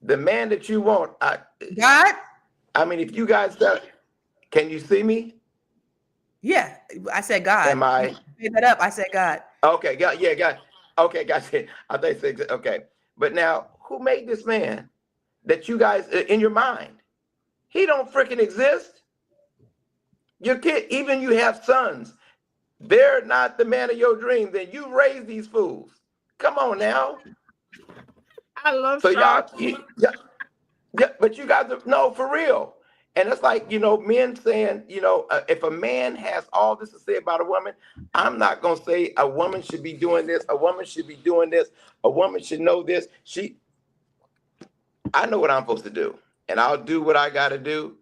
The man that you want. God? I mean, if you guys can you see me? Yeah. I said God. Am I? You made that up. I said God. Okay, God, yeah, God. Okay, gotcha. I think so. Okay. But now, who made this man that you guys in your mind? He don't freaking exist. Your kid, even you have sons, they're not the man of your dream. Then you raise these fools. Come on now. I love So Sean. yeah, but you guys are, no, for real. And it's like, men saying, if a man has all this to say about a woman, I'm not going to say a woman should be doing this. A woman should be doing this. A woman should know this. I know what I'm supposed to do, and I'll do what I got to do.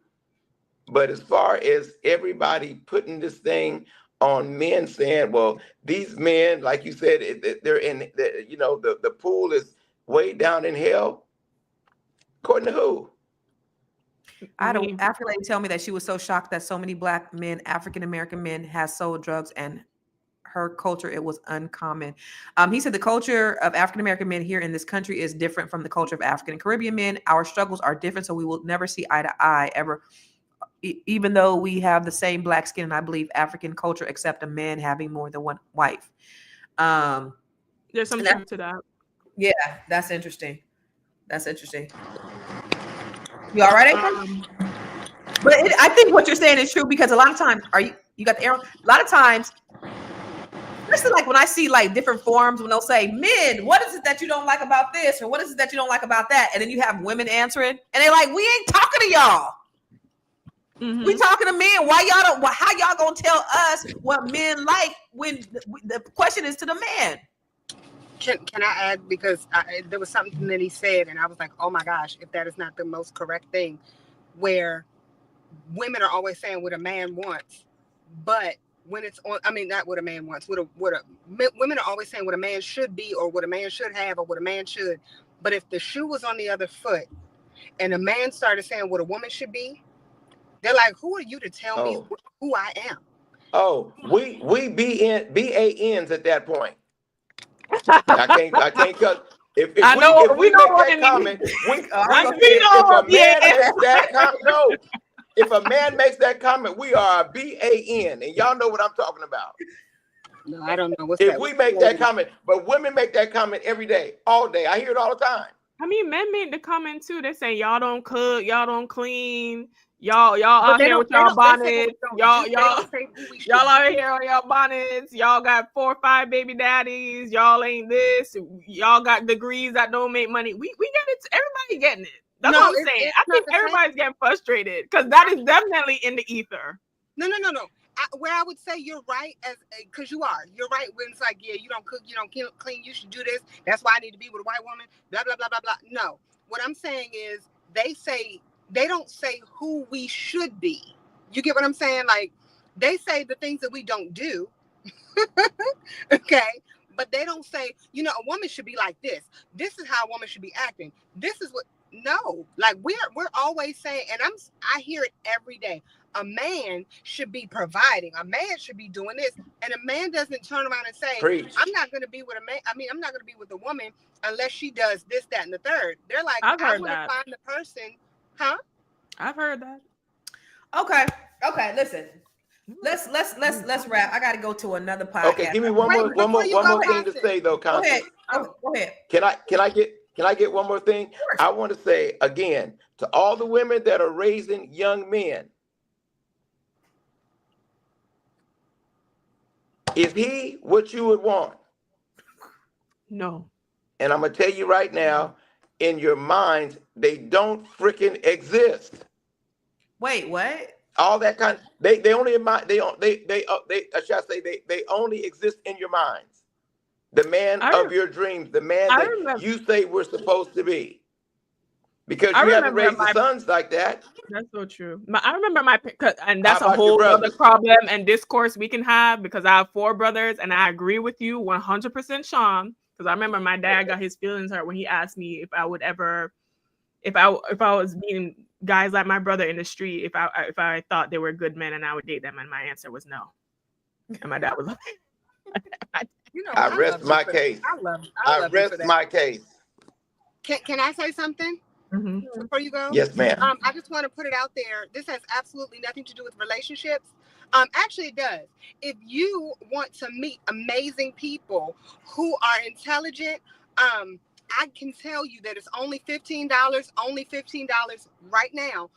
But as far as everybody putting this thing on men saying, well, these men, like you said, they're in, the pool is way down in hell. According to who? I had an African lady tell me that she was so shocked that so many black men, African American men, has sold drugs, and her culture, it was uncommon. He said the culture of African American men here in this country is different from the culture of African and Caribbean men. Our struggles are different, so we will never see eye to eye ever. Even though we have the same black skin, and I believe African culture accept a man having more than one wife. There's some truth to that. Yeah, that's interesting. You all right? But I think what you're saying is true, because a lot of times, you got the arrow? A lot of times, especially like when I see like different forums when they'll say, men, what is it that you don't like about this? Or what is it that you don't like about that? And then you have women answering, and they're like, we ain't talking to y'all. Mm-hmm. We talking to men. How y'all gonna tell us what men like when the question is to the man? Can I add, because there was something that he said, and I was like, oh my gosh, if that is not the most correct thing, where women are always saying what a man wants, but when it's on, I mean, not what a man wants, women are always saying what a man should be, or what a man should have, or what a man should. But if the shoe was on the other foot and a man started saying what a woman should be, they're like, who are you to tell me who I am? Oh, we BANs at that point. I can't cut. If we make that comment, if a man makes that comment, we are a BAN, and y'all know what I'm talking about. No, I don't know. If we make that comment, but women make that comment every day, all day. I hear it all the time. I mean, men made the comment too. They say y'all don't cook, y'all don't clean, y'all out here with y'all bonnets, y'all out here on y'all bonnets, y'all got 4 or 5 baby daddies, y'all ain't this, y'all got degrees that don't make money. We get it. Everybody getting it. That's what I'm saying. I think everybody's getting frustrated because that is definitely in the ether. No. Where I would say you're right, because you're right when it's like, yeah, you don't cook, you don't clean, you should do this. That's why I need to be with a white woman. Blah blah blah blah blah. No, what I'm saying is they don't say who we should be. You get what I'm saying? Like, they say the things that we don't do. Okay. But they don't say, a woman should be like this. This is how a woman should be acting. This is what, no, like we're always saying, and I hear it every day. A man should be providing. A man should be doing this. And a man doesn't turn around and say, preach, I'm not going to be with a man. I mean, I'm not going to be with a woman unless she does this, that, and the third. They're like, I want to find the person. Huh? I've heard that. Okay. Listen, let's wrap. I got to go to another podcast. Okay, give me one more thing to say though, Constance. Go ahead. Can I get one more thing? I want to say again to all the women that are raising young men. Is he what you would want? No. And I'm gonna tell you right now, in your minds, they don't freaking exist. Wait, what? All that kind. They only they only exist in your minds. The man of your dreams, the man that you say we're supposed to be. Because I you haven't remember raised the sons like that. That's so true. I remember and How that's a about your whole other brothers? problem and discourse we can have, because I have 4 brothers, and I agree with you 100%, Sean. Because I remember my dad got his feelings hurt when he asked me if I would ever, if I was meeting guys like my brother in the street, if I thought they were good men and I would date them, and my answer was no. And my dad was like, You know, I rest my case. I rest my case. Can I say something before you go? Yes, ma'am. I just want to put it out there. This has absolutely nothing to do with relationships. Actually, it does. If you want to meet amazing people who are intelligent, I can tell you that it's only $15. Only $15 right now.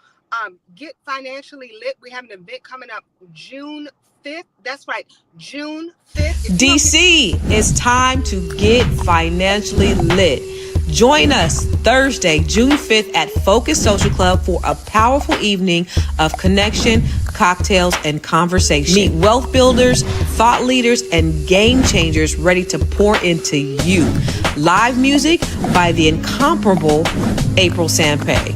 Get financially lit. We have an event coming up June 5th. That's right, June 5th. DC, it's time to get financially lit. Join us Thursday, June 5th at Focus Social Club for a powerful evening of connection, cocktails, and conversation. Meet wealth builders, thought leaders, and game changers ready to pour into you. Live music by the incomparable April Sampay.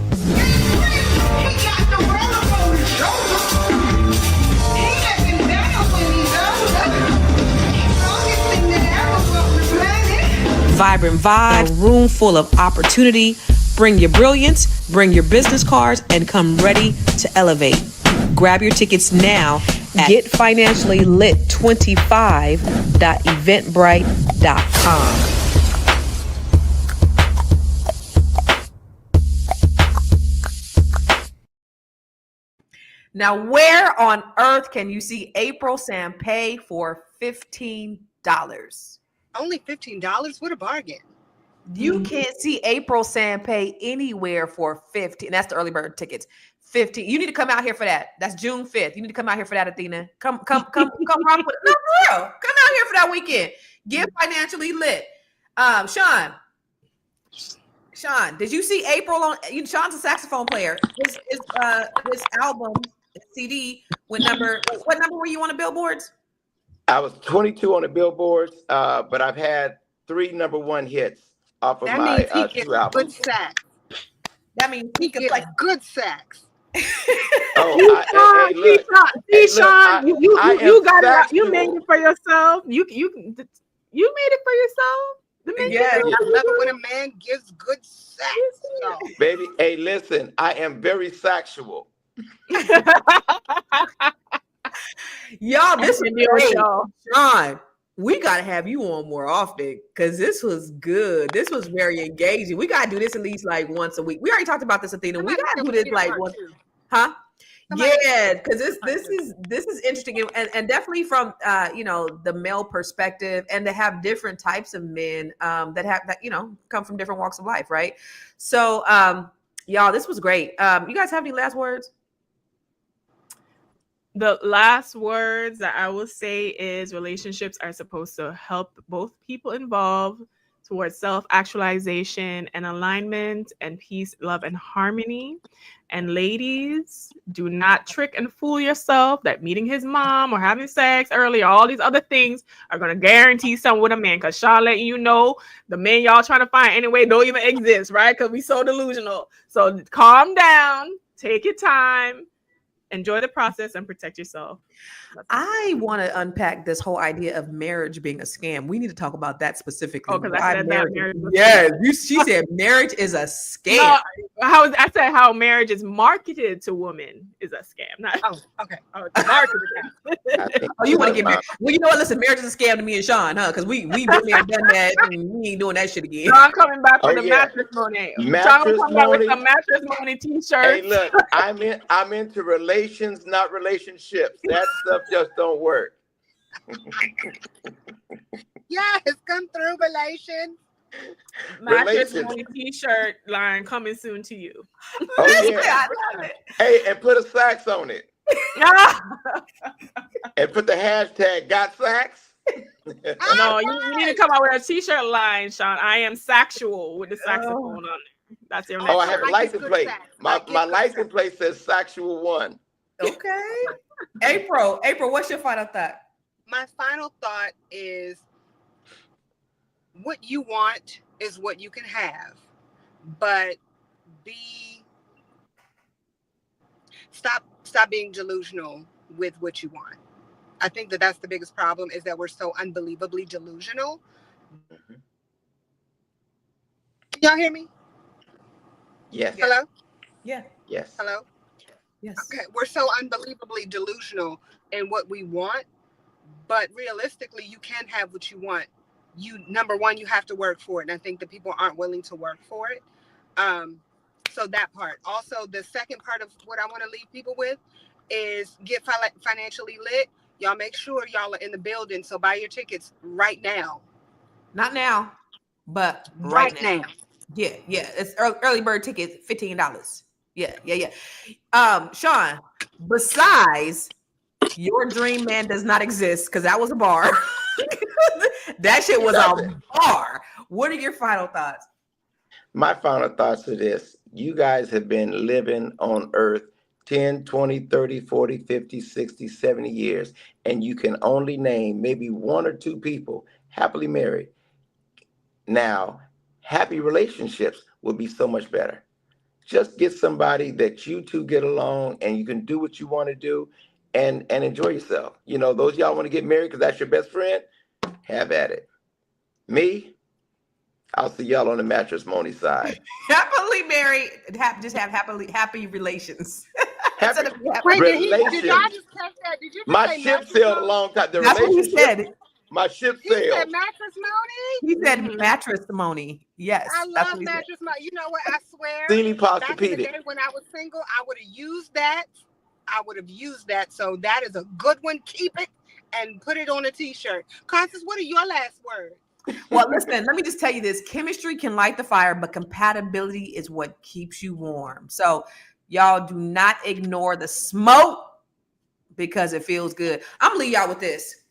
Vibrant vibe, a room full of opportunity. Bring your brilliance, bring your business cards, and come ready to elevate. Grab your tickets now at getfinanciallylit25.eventbrite.com. Now, where on earth can you see April Sampay for $15? Only $15? What a bargain. You can't see April Sampay anywhere for $15. That's the early bird tickets. $15. You need to come out here for that. That's June 5th. You need to come out here for that, Athena. Come rock with it. No, for real. Come out here for that weekend. Get financially lit. Sean, did you see April on? Sean's a saxophone player. His album CD what number were you on the billboards? I was 22 on the billboards, but I've had 3 #1 hits off of my 2 albums. Good sax. That means he could play good sax. Sean, you got it. You made it for yourself. You made it for yourself. Yes, I love it when a man gives good sex. So. Baby, hey, listen, I am very sexual. Y'all, this is great. Sean, we got to have you on more often because this was good. This was very engaging. We got to do this at least like once a week. We already talked about this, Athena. We got to do this like once. Huh? Yeah, because this is interesting and definitely from the male perspective, and to have different types of men that come from different walks of life, right? So y'all, this was great. You guys have any last words? The last words that I will say is relationships are supposed to help both people involved towards self-actualization and alignment and peace, love, and harmony. And ladies, do not trick and fool yourself that meeting his mom or having sex early or all these other things are going to guarantee something with a man. Because Sean letting you know the men y'all trying to find anyway don't even exist, right? Because we so delusional. So calm down, take your time, enjoy the process, and protect yourself. I want to unpack this whole idea of marriage being a scam. We need to talk about that specifically. Oh, because I said that marriage. Yes, she said marriage is a scam. No, I said how marriage is marketed to women is a scam. Not okay. Oh, it's marketed. Oh, you want to get married? Well, you know what? Listen, marriage is a scam to me and Sean, huh? Because we been there, done that, and we ain't doing that shit again. Sean coming back for the mattress money. Sean coming back with some mattress money t-shirts. Hey, look, I'm into relations, not relationships. That stuff just don't work. Yes, come through, relations. Mattress money t-shirt line coming soon to you. Oh yeah. Hey, and put a sax on it. And put the hashtag got sax. No, you need to come out with a t-shirt line, Sean. I am sexual with the saxophone on it. That's your name. Oh, I have a license plate. My license plate says Sexual 1. Okay. April, what's your final thought? My final thought is what you want is what you can have, but stop being delusional with what you want. I think that that's the biggest problem, is that we're so unbelievably delusional. Mhm. Can y'all hear me? Yes. Hello? Yeah. Yes. Hello? Yes. Okay. We're so unbelievably delusional in what we want, but realistically, you can have what you want. Number one, you have to work for it. And I think that people aren't willing to work for it. So that part. Also, the second part of what I want to leave people with is get financially lit. Y'all make sure y'all are in the building. So buy your tickets right now. Not now, but right now. now. Yeah. It's early bird tickets, $15. Yeah. Sean, besides your dream man does not exist, because that was a bar. That shit was a bar. What are your final thoughts? My final thoughts are this. You guys have been living on earth 10, 20, 30, 40, 50, 60, 70 years, and you can only name maybe one or two people happily married. Now, happy relationships would be so much better. Just get somebody that you two get along and you can do what you want to do and enjoy yourself. You know, those y'all want to get married because that's your best friend, have at it. Me, I'll see y'all on the mattress money side. Happily married, just have happy relations. Happy Wait, did y'all relations. just catch that? Did you just My say ship mattress sailed a money? long time. The That's what he relationship, said. my ship He said sailed. mattress money? He said mattress-mony. Yes. I that's love what he said. mattress money. You know what? I swear, Sealy back in the Posturepedic. day when I was single, I would have used that. So that is a good one. Keep it and put it on a t-shirt. Constance, what are your last words? Well, listen, let me just tell you this. Chemistry can light the fire, but compatibility is what keeps you warm. So y'all do not ignore the smoke because it feels good. I'm gonna leave y'all with this.